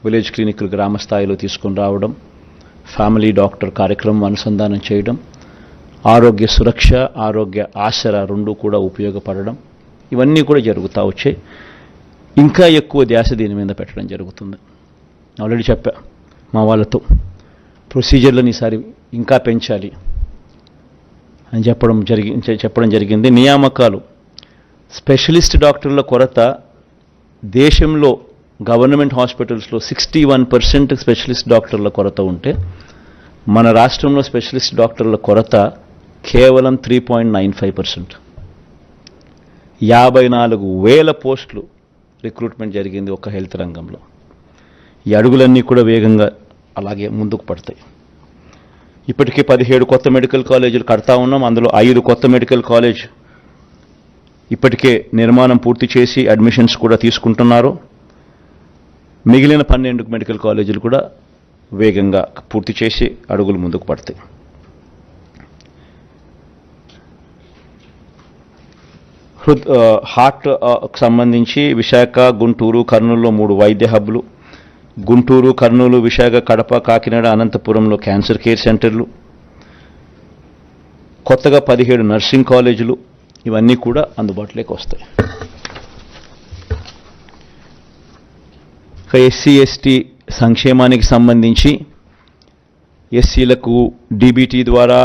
విలేజ్ క్లినిక్లు గ్రామ స్థాయిలో తీసుకుని రావడం, ఫ్యామిలీ డాక్టర్ కార్యక్రమం అనుసంధానం చేయడం, ఆరోగ్య సురక్ష, ఆరోగ్య ఆసరా 2 కూడా ఉపయోగపడడం, ఇవన్నీ కూడా జరుగుతూ వచ్చాయి. ఇంకా ఎక్కువ ధ్యాస దీని మీద పెట్టడం జరుగుతుంది. ఆల్రెడీ చెప్పా మా వాళ్ళతో, ప్రొసీజర్లను ఈసారి ఇంకా పెంచాలి అని చెప్పడం జరిగింది. నియామకాలు, స్పెషలిస్ట్ డాక్టర్ల కొరత దేశంలో గవర్నమెంట్ హాస్పిటల్స్లో 61% స్పెషలిస్ట్ డాక్టర్ల కొరత ఉంటే మన రాష్ట్రంలో స్పెషలిస్ట్ డాక్టర్ల కొరత కేవలం 3.95%. 54,000 పోస్టులు రిక్రూట్మెంట్ జరిగింది ఒక హెల్త్ రంగంలో. ఈ అడుగులన్నీ కూడా వేగంగా అలాగే ముందుకు పడతాయి. ఇప్పటికే 17 కొత్త మెడికల్ కాలేజీలు కడతా ఉన్నాం. అందులో 5 కొత్త మెడికల్ కాలేజ్ ఇప్పటికే నిర్మాణం పూర్తి చేసి అడ్మిషన్స్ కూడా తీసుకుంటున్నారు. మిగిలిన 12 మెడికల్ కాలేజీలు కూడా వేగంగా పూర్తి చేసి అడుగులు ముందుకు పడతాయి. హార్ట్ సంబంధించి విశాఖ, గుంటూరు, కర్నూలులో 3 వైద్య హబ్లు, గుంటూరు, కర్నూలు, విశాఖ, కడప, కాకినాడ, అనంతపురంలో క్యాన్సర్ కేర్ సెంటర్లు, కొత్తగా 17 నర్సింగ్ కాలేజీలు, ఇవన్నీ కూడా అందుబాటులోకి వస్తాయి. ఎస్సీ ఎస్టీ సంక్షేమానికి సంబంధించి ఎస్సీలకు డీబీటీ ద్వారా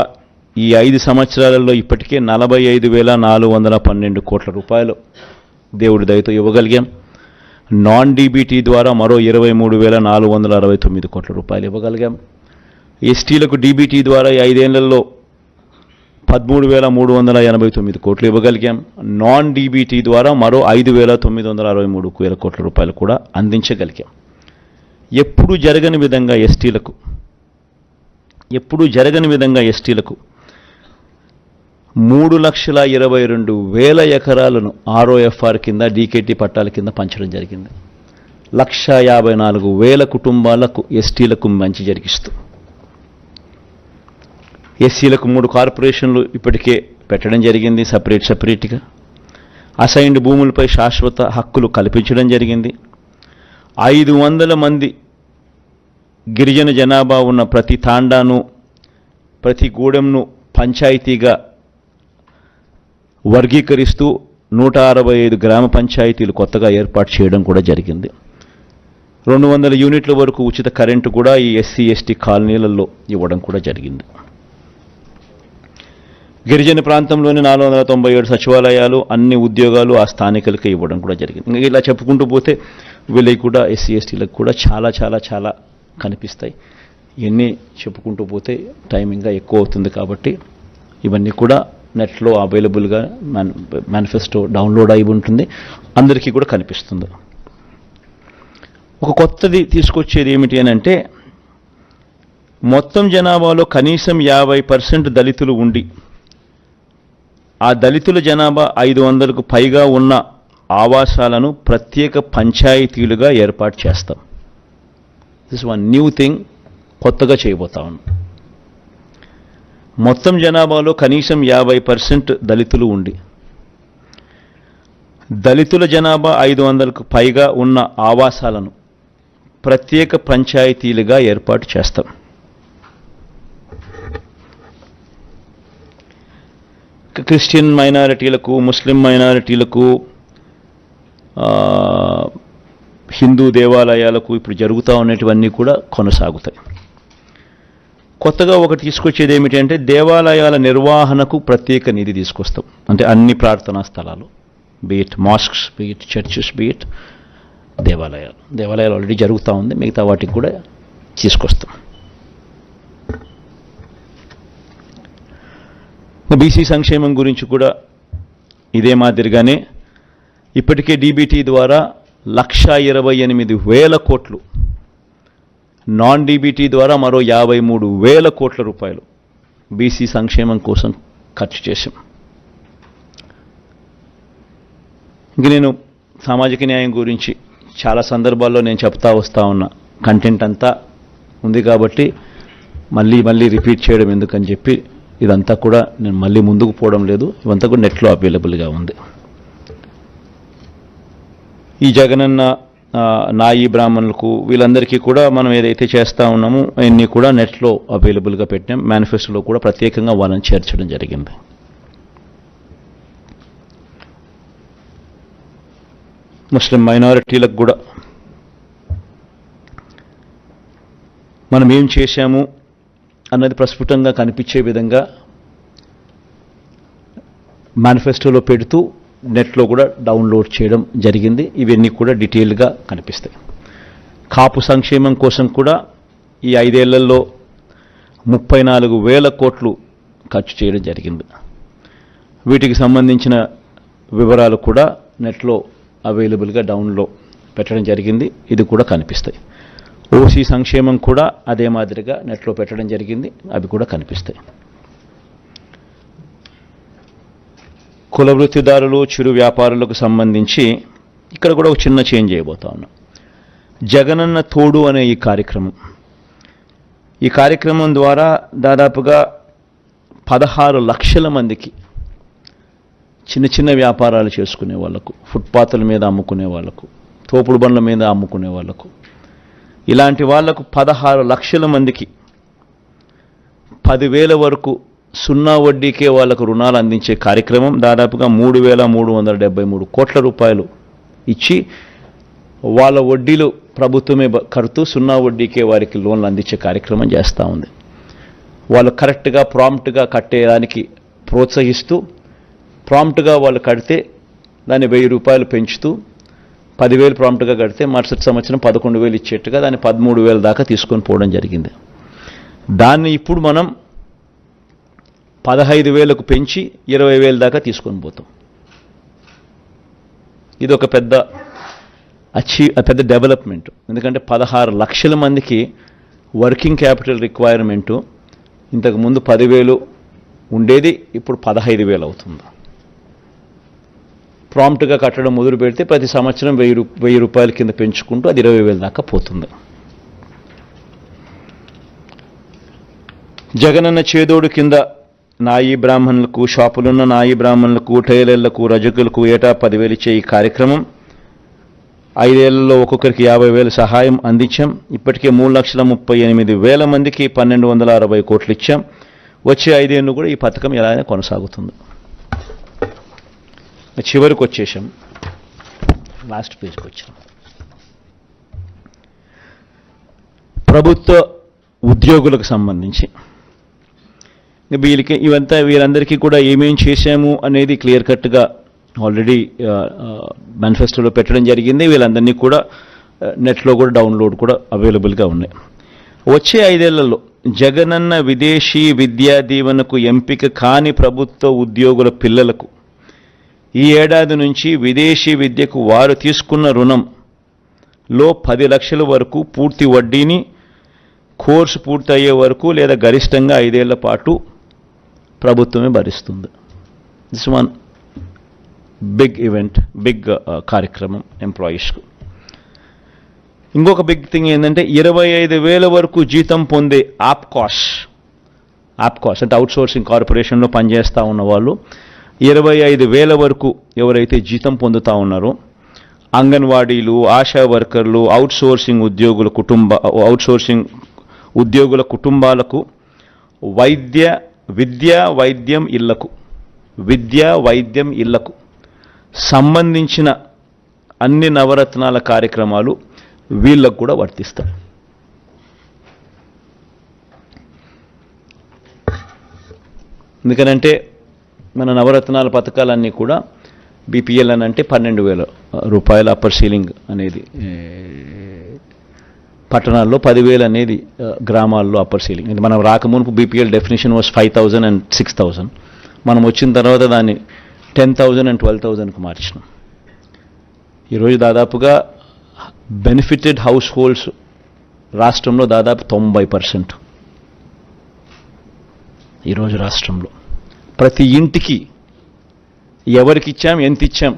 ఈ 5 సంవత్సరాలలో ఇప్పటికే 45,412 కోట్ల రూపాయలు దేవుడి దయతో ఇవ్వగలిగాం. నాన్ డీబీటీ ద్వారా మరో 23,469 కోట్ల రూపాయలు ఇవ్వగలిగాం. ఎస్టీలకు డీబీటీ ద్వారా ఈ 5 ఏళ్లలో 13,389 కోట్లు ఇవ్వగలిగాం. నాన్ డీబీటీ ద్వారా మరో 5,963 కోట్ల రూపాయలు కూడా అందించగలిగాం. ఎప్పుడూ జరగని విధంగా ఎస్టీలకు 3,22,000 ఎకరాలను ఆర్ఓఎఫ్ఆర్ కింద, డీకేటీ పట్టాల కింద పంచడం జరిగింది. 1,54,000 కుటుంబాలకు ఎస్టీలకు మంచి జరిగిస్తూ ఎస్సీలకు 3 కార్పొరేషన్లు ఇప్పటికే పెట్టడం జరిగింది. సపరేట్గా అసైన్డ్ భూములపై శాశ్వత హక్కులు కల్పించడం జరిగింది. 500 మంది గిరిజన జనాభా ఉన్న ప్రతి తాండాను, ప్రతి గూడెంను పంచాయతీగా వర్గీకరిస్తూ 165 గ్రామ పంచాయతీలు కొత్తగా ఏర్పాటు చేయడం కూడా జరిగింది. 200 యూనిట్ల వరకు ఉచిత కరెంటు కూడా ఈ ఎస్సీ ఎస్టీ కాలనీలలో ఇవ్వడం కూడా జరిగింది. గిరిజన ప్రాంతంలోని 497 సచివాలయాలు, అన్ని ఉద్యోగాలు ఆ స్థానికులకే ఇవ్వడం కూడా జరిగింది. ఇలా చెప్పుకుంటూ పోతే వీళ్ళకి కూడా ఎస్సీ ఎస్టీలకు కూడా చాలా చాలా చాలా కనిపిస్తాయి. ఇవన్నీ చెప్పుకుంటూ పోతే టైం ఇంకా ఎక్కువ అవుతుంది. కాబట్టి ఇవన్నీ కూడా నెట్లో అవైలబుల్గా మేనిఫెస్టో డౌన్లోడ్ అయి ఉంటుంది, అందరికీ కూడా కనిపిస్తుంది. ఒక కొత్తది తీసుకొచ్చేది ఏమిటి అని అంటే, మొత్తం జనాభాలో కనీసం 50% దళితులు ఉండి ఆ దళితుల జనాభా 500కు పైగా ఉన్న ఆవాసాలను ప్రత్యేక పంచాయతీలుగా ఏర్పాటు చేస్తాం. దిస్ వన్ న్యూ థింగ్, కొత్తగా చేయబోతా ఉన్నాం. మొత్తం జనాభాలో కనీసం 50% దళితులు ఉండి దళితుల జనాభా 500కు పైగా ఉన్న ఆవాసాలను ప్రత్యేక పంచాయతీలుగా ఏర్పాటు చేస్తాం. క్రిస్టియన్ మైనారిటీలకు, ముస్లిం మైనారిటీలకు, హిందూ దేవాలయాలకు ఇప్పుడు జరుగుతూ ఉన్నటువన్నీ కూడా కొనసాగుతాయి. కొత్తగా ఒకటి తీసుకొచ్చేది ఏమిటంటే, దేవాలయాల నిర్వహణకు ప్రత్యేక నిధి తీసుకొస్తాం. అంటే అన్ని ప్రార్థనా స్థలాలు, beat masks, beat churches, beat దేవాలయాలు ఆల్రెడీ జరుగుతూ ఉంది, మిగతా వాటికి కూడా తీసుకొస్తాం. బీసీ సంక్షేమం గురించి కూడా ఇదే మాదిరిగానే ఇప్పటికే డీబీటీ ద్వారా 1,28,000 కోట్లు, నాన్ డీబీటీ ద్వారా మరో 53,000 కోట్ల రూపాయలు బీసీ సంక్షేమం కోసం ఖర్చు చేశాం. ఇంక నేను సామాజిక న్యాయం గురించి చాలా సందర్భాల్లో నేను చెప్తా వస్తూ ఉన్నా, కంటెంట్ అంతా ఉంది కాబట్టి మళ్ళీ రిపీట్ చేయడం ఎందుకని చెప్పి ఇదంతా కూడా నేను మళ్ళీ ముందుకు పోవడం లేదు. ఇవంతా కూడా నెట్లో అవైలబుల్గా ఉంది. ఈ జగనన్న, నాయి బ్రాహ్మణులకు, వీళ్ళందరికీ కూడా మనం ఏదైతే చేస్తూ ఉన్నామో అన్నీ కూడా నెట్లో అవైలబుల్గా పెట్టాం. మేనిఫెస్టోలో కూడా ప్రత్యేకంగా వాళ్ళని చేర్చడం జరిగింది. ముస్లిం మైనారిటీలకు కూడా మనం ఏం చేశాము, అన్నది ప్రస్ఫుటంగా కనిపించే విధంగా మేనిఫెస్టోలో పెడుతూ నెట్లో కూడా డౌన్లోడ్ చేయడం జరిగింది. ఇవన్నీ కూడా డీటెయిల్గా కనిపిస్తాయి. కాపు సంక్షేమం కోసం కూడా ఈ 5 ఏళ్లలో 34,000 కోట్లు ఖర్చు చేయడం జరిగింది. వీటికి సంబంధించిన వివరాలు కూడా నెట్లో అవైలబుల్గా డౌన్లో పెట్టడం జరిగింది. ఇది కూడా కనిపిస్తాయి. ఓసీ సంక్షేమం కూడా అదే మాదిరిగా నెట్లో పెట్టడం జరిగింది. అవి కూడా కనిపిస్తాయి. కుల వృత్తిదారులు, చిరు వ్యాపారులకు సంబంధించి ఇక్కడ కూడా ఒక చిన్న చేంజ్ చేయబోతా ఉన్నాం. జగనన్న తోడు అనే ఈ కార్యక్రమం ద్వారా దాదాపుగా 16 లక్షల మందికి చిన్న చిన్న వ్యాపారాలు చేసుకునే వాళ్ళకు, ఫుట్పాత్ల మీద అమ్ముకునే వాళ్ళకు, తోపుడు బండ్ల మీద అమ్ముకునే వాళ్ళకు, ఇలాంటి వాళ్లకు 16 లక్షల మందికి 10,000 వరకు సున్నా వడ్డీకే వాళ్లకు రుణాలు అందించే కార్యక్రమం దాదాపుగా 3,373 కోట్ల రూపాయలు ఇచ్చి వాళ్ళ వడ్డీలు ప్రభుత్వమే కడుతూ సున్నా వడ్డీకే వారికి లోన్లు అందించే కార్యక్రమం చేస్తూ ఉంది. వాళ్ళు కరెక్ట్గా ప్రాంప్ట్గా కట్టేదానికి ప్రోత్సహిస్తూ, ప్రాంప్ట్గా వాళ్ళు కడితే దాన్ని 1,000 రూపాయలు పెంచుతూ 10,000 ప్రాంప్ట్గా కడితే మరుసటి సంవత్సరం 11,000 ఇచ్చేట్టుగా దాన్ని 13,000 దాకా తీసుకొని పోవడం జరిగింది. దాన్ని ఇప్పుడు మనం 15,000కు పెంచి 20,000 దాకా తీసుకొని పోతాం. ఇది ఒక పెద్ద డెవలప్మెంట్. ఎందుకంటే 16 లక్షల మందికి వర్కింగ్ క్యాపిటల్ రిక్వైర్మెంటు ఇంతకుముందు 10,000 ఉండేది, ఇప్పుడు 15,000 అవుతుంది. ప్రాంప్ట్గా కట్టడం మొదలు పెడితే ప్రతి సంవత్సరం 1,000 రూపాయల కింద పెంచుకుంటూ అది 20,000 దాకా పోతుంది. జగనన్న చేదోడు కింద నాయి బ్రాహ్మణులకు, షాపులున్న నాయి బ్రాహ్మణులకు, టైలర్లకు, రజకులకు ఏటా 10,000 ఇచ్చే ఈ కార్యక్రమం 5 ఏళ్లలో ఒక్కొక్కరికి 50,000 సహాయం అందించాం. ఇప్పటికే 3,38,000 మందికి 1,260 కోట్లు ఇచ్చాం. వచ్చే 5 ఏళ్ళు కూడా ఈ పథకం ఎలాగైనా కొనసాగుతుంది. చివరికి వచ్చేసాం, లాస్ట్ పేజ్కి వచ్చాం. ప్రభుత్వ ఉద్యోగులకు సంబంధించి వీరందరికీ కూడా ఏమేం చేశాము అనేది క్లియర్ కట్గా ఆల్రెడీ మేనిఫెస్టోలో పెట్టడం జరిగింది. వీళ్ళందరినీ కూడా నెట్లో కూడా డౌన్లోడ్ కూడా అవైలబుల్గా ఉన్నాయి. వచ్చే 5 ఏళ్లలో జగనన్న విదేశీ విద్యా దీవెనకు ఎంపిక కాని ప్రభుత్వ ఉద్యోగుల పిల్లలకు ఈ ఏడాది నుంచి విదేశీ విద్యకు వారు తీసుకున్న రుణంలో 10 లక్షల వరకు పూర్తి వడ్డీని కోర్సు పూర్తయ్యే వరకు లేదా గరిష్టంగా 5 ఏళ్ల పాటు ప్రభుత్వమే భరిస్తుంది. This one big event, big కార్యక్రమం ఎంప్లాయీస్కు. ఇంకొక బిగ్ థింగ్ ఏంటంటే 25,000 వరకు జీతం పొందే ఆప్కాస్ అంటే అవుట్సోర్సింగ్ కార్పొరేషన్లో పనిచేస్తూ ఉన్న వాళ్ళు 25,000 వరకు ఎవరైతే జీతం పొందుతూ ఉన్నారో అంగన్వాడీలు, ఆశా వర్కర్లు, అవుట్సోర్సింగ్ ఉద్యోగుల కుటుంబాలకు విద్యా వైద్యం ఇళ్లకు సంబంధించిన అన్ని నవరత్నాల కార్యక్రమాలు వీళ్ళకు కూడా వర్తిస్తాయి. ఎందుకనంటే మన నవరత్నాల పథకాలన్నీ కూడా బీపీఎల్ అని అంటే 12,000 రూపాయల అప్పర్ సీలింగ్ అనేది పట్టణాల్లో, 10,000 అనేది గ్రామాల్లో అప్పర్ సీలింగ్. ఇది మనం రాకమునుపు బీపీఎల్ డెఫినేషన్ వాజ్ 5,000 and 6,000. మనం వచ్చిన తర్వాత దాన్ని 10,000 and 12,000కు మార్చినాం. ఈరోజు దాదాపుగా బెనిఫిటెడ్ హౌస్ హోల్డ్స్ రాష్ట్రంలో దాదాపు 90%. ఈరోజు రాష్ట్రంలో ప్రతి ఇంటికి ఎవరికి ఇచ్చాం, ఎంత ఇచ్చాం,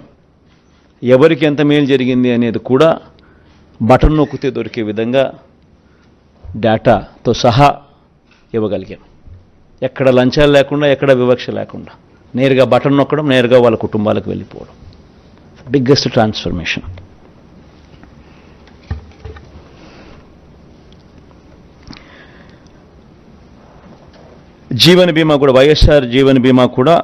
ఎవరికి ఎంత మేలు జరిగింది అనేది కూడా బటన్ నొక్కితే దొరికే విధంగా డేటాతో సహా ఇవ్వగలిగాం. ఎక్కడ లంచాలు లేకుండా, ఎక్కడ వివక్ష లేకుండా నేరుగా బటన్ నొక్కడం, నేరుగా వాళ్ళ కుటుంబాలకు వెళ్ళిపోవడం. Biggest transformation. జీవన బీమా కూడా, వైఎస్ఆర్ జీవన బీమా కూడా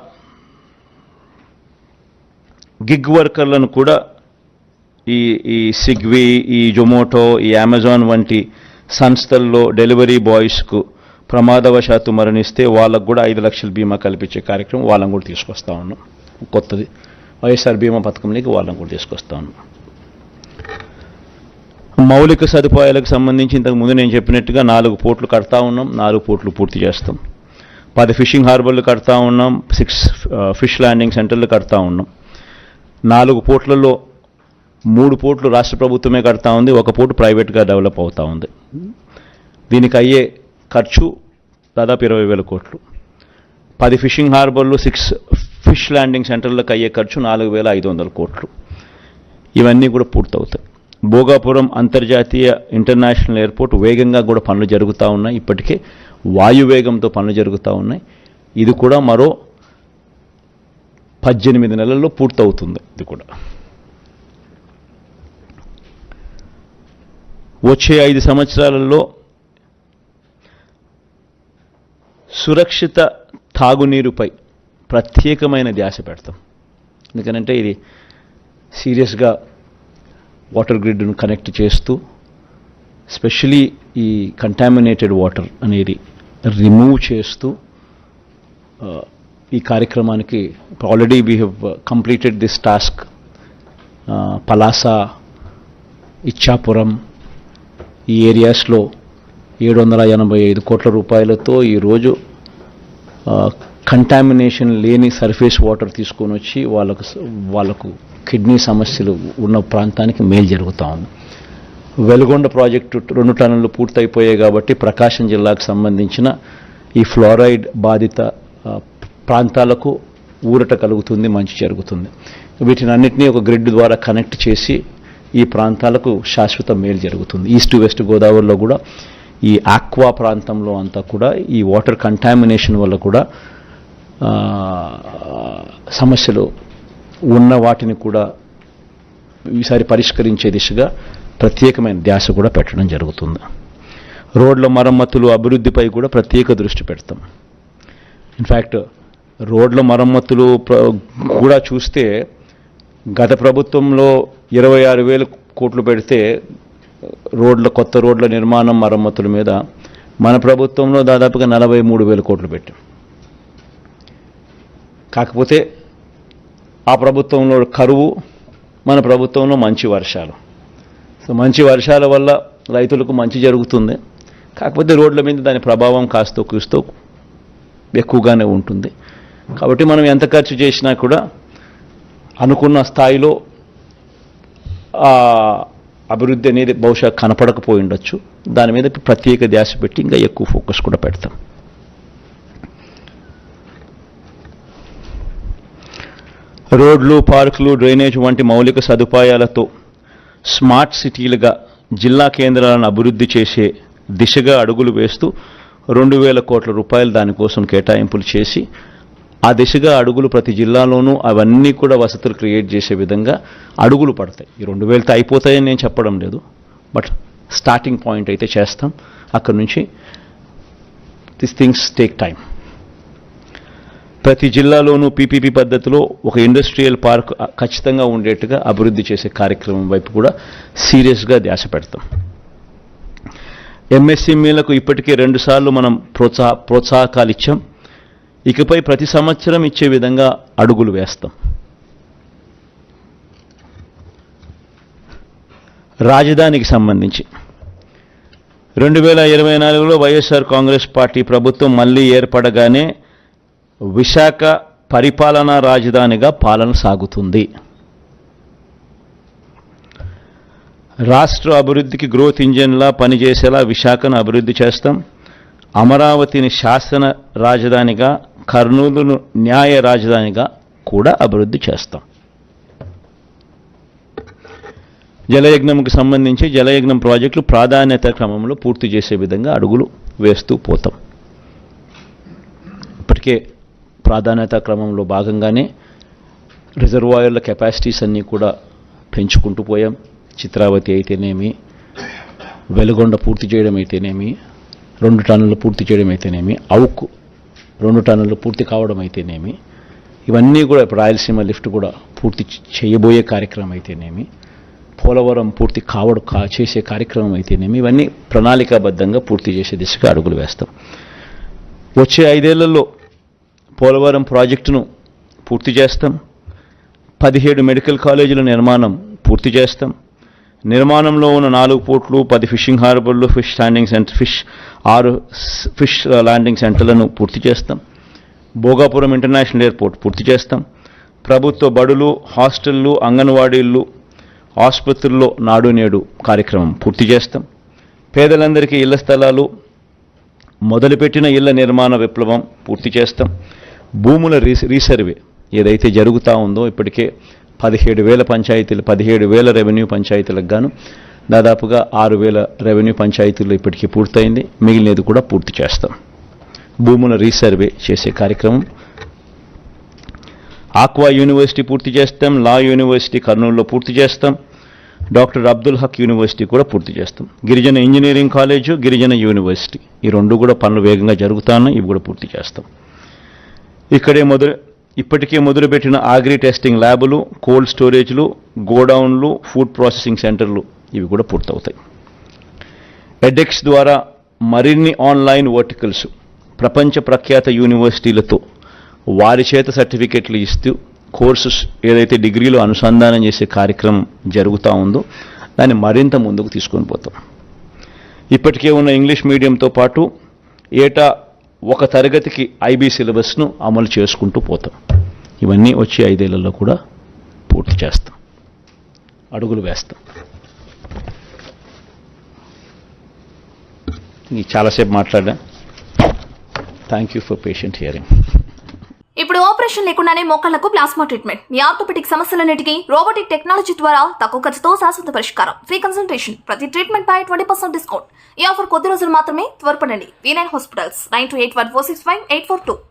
గిగ్ వర్కర్లను కూడా ఈ స్విగ్గీ, ఈ జొమాటో, ఈ అమెజాన్ వంటి సంస్థల్లో డెలివరీ బాయ్స్కు ప్రమాదవశాత్తు మరణిస్తే వాళ్ళకు కూడా 5 లక్షల బీమా కల్పించే కార్యక్రమం వాళ్ళని కూడా తీసుకొస్తా ఉన్నాం. కొత్తది వైఎస్ఆర్ బీమా పథకంలోకి వాళ్ళని కూడా తీసుకొస్తా ఉన్నాం. మౌలిక సదుపాయాలకు సంబంధించి ఇంతకుముందు నేను చెప్పినట్టుగా 4 పోర్ట్లు కడతా ఉన్నాం. 4 పోర్ట్లు పూర్తి చేస్తాం. 10 ఫిషింగ్ హార్బర్లు కడతా ఉన్నాం. 6 ఫిష్ ల్యాండింగ్ సెంటర్లు కడతా ఉన్నాం. 4 పోర్ట్లలో 3 పోర్ట్లు రాష్ట్ర ప్రభుత్వమే కడతా ఉంది. 1 పోర్టు ప్రైవేట్గా డెవలప్ అవుతూ ఉంది. దీనికి అయ్యే ఖర్చు దాదాపు 20,000 కోట్లు. 10 ఫిషింగ్ హార్బర్లు, 6 ఫిష్ ల్యాండింగ్ సెంటర్లకు అయ్యే ఖర్చు 4,500 కోట్లు. ఇవన్నీ కూడా పూర్తవుతాయి. భోగాపురం అంతర్జాతీయ ఇంటర్నేషనల్ ఎయిర్పోర్ట్ వేగంగా కూడా పనులు జరుగుతూ ఉన్నాయి. ఇప్పటికే వాయువేగంతో పనులు జరుగుతూ ఉన్నాయి. ఇది కూడా మరో 18 నెలల్లో పూర్తవుతుంది. ఇది కూడా వచ్చే 5 సంవత్సరాలలో సురక్షిత తాగునీరుపై ప్రత్యేకమైన ధ్యాస పెడతాం. ఎందుకనంటే ఇది సీరియస్గా వాటర్ గ్రిడ్ను కనెక్ట్ చేస్తూ స్పెషలీ ఈ కంటామినేటెడ్ వాటర్ అనేది రిమూవ్ చేస్తూ ఈ కార్యక్రమానికి already we have completed this task. Palasa, Ichchapuram ఈ ఏరియాస్లో 785 కోట్ల రూపాయలతో ఈరోజు కంటామినేషన్ లేని సర్ఫేస్ వాటర్ తీసుకొని వచ్చి వాళ్ళకు కిడ్నీ సమస్యలు ఉన్న ప్రాంతానికి మేలు జరుగుతూ ఉంది. వెలుగొండ ప్రాజెక్టు 2 టన్నులు పూర్తయిపోయాయి కాబట్టి ప్రకాశం జిల్లాకు సంబంధించిన ఈ ఫ్లోరైడ్ బాధిత ప్రాంతాలకు ఊరట కలుగుతుంది, మంచి జరుగుతుంది. వీటిని అన్నింటినీ ఒక గ్రిడ్ ద్వారా కనెక్ట్ చేసి ఈ ప్రాంతాలకు శాశ్వత మేలు జరుగుతుంది. ఈస్ట్ వెస్ట్ గోదావరిలో కూడా ఈ ఆక్వా ప్రాంతంలో అంతా కూడా ఈ వాటర్ కంటామినేషన్ వల్ల కూడా సమస్యలు ఉన్న వాటిని కూడా ఈసారి పరిష్కరించే దిశగా ప్రత్యేకమైన ధ్యాస కూడా పెట్టడం జరుగుతుంది. రోడ్ల మరమ్మతులు, అభివృద్ధిపై కూడా ప్రత్యేక దృష్టి పెడతాం. ఇన్ఫ్యాక్ట్ రోడ్ల మరమ్మతులు కూడా చూస్తే గత ప్రభుత్వంలో 26,000 కోట్లు పెడితే కొత్త రోడ్ల నిర్మాణం మరమ్మతుల మీద మన ప్రభుత్వంలో దాదాపుగా 43,000 కోట్లు పెట్టాం. కాకపోతే ఆ ప్రభుత్వంలో కరువు, మన ప్రభుత్వంలో మంచి వర్షాలు. సో మంచి వర్షాల వల్ల రైతులకు మంచి జరుగుతుంది. కాకపోతే రోడ్ల మీద దాని ప్రభావం కాస్తో కూస్తో ఎక్కువగానే ఉంటుంది. కాబట్టి మనం ఎంత ఖర్చు చేసినా కూడా అనుకున్న స్థాయిలో అభివృద్ధి అనేది బహుశా కనపడకపోయి ఉండొచ్చు. దాని మీద ప్రత్యేక ధ్యాస పెట్టి ఇంకా ఎక్కువ ఫోకస్ కూడా పెడతాం. రోడ్లు, పార్కులు, డ్రైనేజ్ వంటి మౌలిక సదుపాయాలతో స్మార్ట్ సిటీలుగా జిల్లా కేంద్రాలను అభివృద్ధి చేసే దిశగా అడుగులు వేస్తూ 2,000 కోట్ల రూపాయలు దానికోసం కేటాయింపులు చేసి ఆ దిశగా అడుగులు ప్రతి జిల్లాలోనూ అవన్నీ కూడా వసతులు క్రియేట్ చేసే విధంగా అడుగులు పడతాయి. ఈ 2,000తో అయిపోతాయని నేను చెప్పడం లేదు, బట్ స్టార్టింగ్ పాయింట్ అయితే చేస్తాం. అక్కడి నుంచి దిస్ థింగ్స్ టేక్ టైం. ప్రతి జిల్లాలోనూ పీపీపీ పద్ధతిలో ఒక ఇండస్ట్రియల్ పార్క్ ఖచ్చితంగా ఉండేట్టుగా అభివృద్ధి చేసే కార్యక్రమం వైపు కూడా సీరియస్గా ధ్యాస పెడతాం. ఎంఎస్ఎంఈలకు ఇప్పటికే 2 సార్లు మనం ప్రోత్సాహకాలు ఇచ్చాం. ఇకపై ప్రతి సంవత్సరం ఇచ్చే విధంగా అడుగులు వేస్తాం. రాజధానికి సంబంధించి 2024లో వైఎస్ఆర్ కాంగ్రెస్ పార్టీ ప్రభుత్వం మళ్ళీ ఏర్పడగానే విశాఖ పరిపాలనా రాజధానిగా పాలన సాగుతుంది. రాష్ట్ర అభివృద్ధికి గ్రోత్ ఇంజిన్లా పనిచేసేలా విశాఖను అభివృద్ధి చేస్తాం. అమరావతిని శాసన రాజధానిగా, కర్నూలును న్యాయ రాజధానిగా కూడా అభివృద్ధి చేస్తాం. జలయజ్ఞంకు సంబంధించి జలయజ్ఞం ప్రాజెక్టులు ప్రాధాన్యత క్రమంలో పూర్తి చేసే విధంగా అడుగులు వేస్తూ పోతాం. ఇప్పటికే ప్రాధాన్యత క్రమంలో భాగంగానే రిజర్వాయర్ల కెపాసిటీస్ అన్నీ కూడా పెంచుకుంటూ పోయాం. చిత్రావతి అయితేనేమి, వెలుగొండ పూర్తి చేయడం అయితేనేమి, 2 టన్నులు పూర్తి చేయడం అయితేనేమి, అవుకు 2 టన్నులు పూర్తి కావడం అయితేనేమి, ఇవన్నీ కూడా ఇప్పుడు రాయలసీమ లిఫ్ట్ కూడా పూర్తి చేయబోయే కార్యక్రమం అయితేనేమి, పోలవరం పూర్తి చేసే కార్యక్రమం అయితేనేమి, ఇవన్నీ ప్రణాళికాబద్ధంగా పూర్తి చేసే దిశగా అడుగులు వేస్తాం. వచ్చే 5 ఏళ్లలో పోలవరం ప్రాజెక్టును పూర్తి చేస్తాం. 17 మెడికల్ కాలేజీల నిర్మాణం పూర్తి చేస్తాం. నిర్మాణంలో ఉన్న 4 పోర్ట్లు, 10 ఫిషింగ్ హార్బర్లు, ఫిష్ ల్యాండింగ్ సెంటర్లను పూర్తి చేస్తాం. భోగాపురం ఇంటర్నేషనల్ ఎయిర్పోర్ట్ పూర్తి చేస్తాం. ప్రభుత్వ బడులు, హాస్టళ్లు, అంగన్వాడీలు, ఆసుపత్రుల్లో నాడు నేడు కార్యక్రమం పూర్తి చేస్తాం. పేదలందరికీ ఇళ్ల స్థలాలు, మొదలుపెట్టిన ఇళ్ల నిర్మాణ విప్లవం పూర్తి చేస్తాం. భూముల రీసర్వే ఏదైతే జరుగుతూ ఉందో ఇప్పటికే 17,000 రెవెన్యూ పంచాయతీలకు గాను దాదాపుగా 6,000 రెవెన్యూ పంచాయతీలు ఇప్పటికీ పూర్తయింది. మిగిలినది కూడా పూర్తి చేస్తాం. భూముల రీసర్వే చేసే కార్యక్రమం. ఆక్వా యూనివర్సిటీ పూర్తి చేస్తాం. లా యూనివర్సిటీ కర్నూలులో పూర్తి చేస్తాం. డాక్టర్ అబ్దుల్ హక్ యూనివర్సిటీ కూడా పూర్తి చేస్తాం. గిరిజన ఇంజనీరింగ్ కాలేజు, గిరిజన యూనివర్సిటీ ఈ 2 కూడా పనులు వేగంగా జరుగుతున్నాయి. ఇవి కూడా పూర్తి చేస్తాం. ఇప్పటికే మొదలుపెట్టిన అగ్రి టెస్టింగ్ ల్యాబులు, కోల్డ్ స్టోరేజ్లు, గోడౌన్లు, ఫుడ్ ప్రాసెసింగ్ సెంటర్లు ఇవి కూడా పూర్తవుతాయి. ఎడెక్స్ ద్వారా మరిన్ని ఆన్లైన్ వర్టికల్స్ ప్రపంచ ప్రఖ్యాత యూనివర్సిటీలతో వారి చేత సర్టిఫికెట్లు ఇస్తూ కోర్సెస్ ఏదైతే డిగ్రీలో అనుసంధానం చేసే కార్యక్రమం జరుగుతూ ఉందో దాన్ని మరింత ముందుకు తీసుకొని పోతాం. ఇప్పటికే ఉన్న ఇంగ్లీష్ మీడియంతో పాటు ఏటా ఒక తరగతికి ఐబీ సిలబస్ను అమలు చేసుకుంటూ పోతాం. ఇవన్నీ వచ్చే 5 ఏళ్లలో కూడా పూర్తి చేస్తాం, అడుగులు వేస్తాం. చాలాసేపు మాట్లాడా. Thank you for patient hearing. ఇప్పుడు ఆపరేషన్ లేకుండానే మోకాళ్లకు ప్లాస్మా ట్రీట్మెంట్. మీ ఆర్థోపెటిక్ సమస్యలన్నిటికీ రోబోటిక్ టెక్నాలజీ ద్వారా తక్కువ ఖర్చుతో శాశ్వత పరిష్కారం. Free consultation. ప్రతి ట్రీట్మెంట్ పై 20% డిస్కౌంట్. ఈ ఆఫర్ కొద్ది రోజులు మాత్రమే. త్వరపడండి. V9 hospitals 9281465842.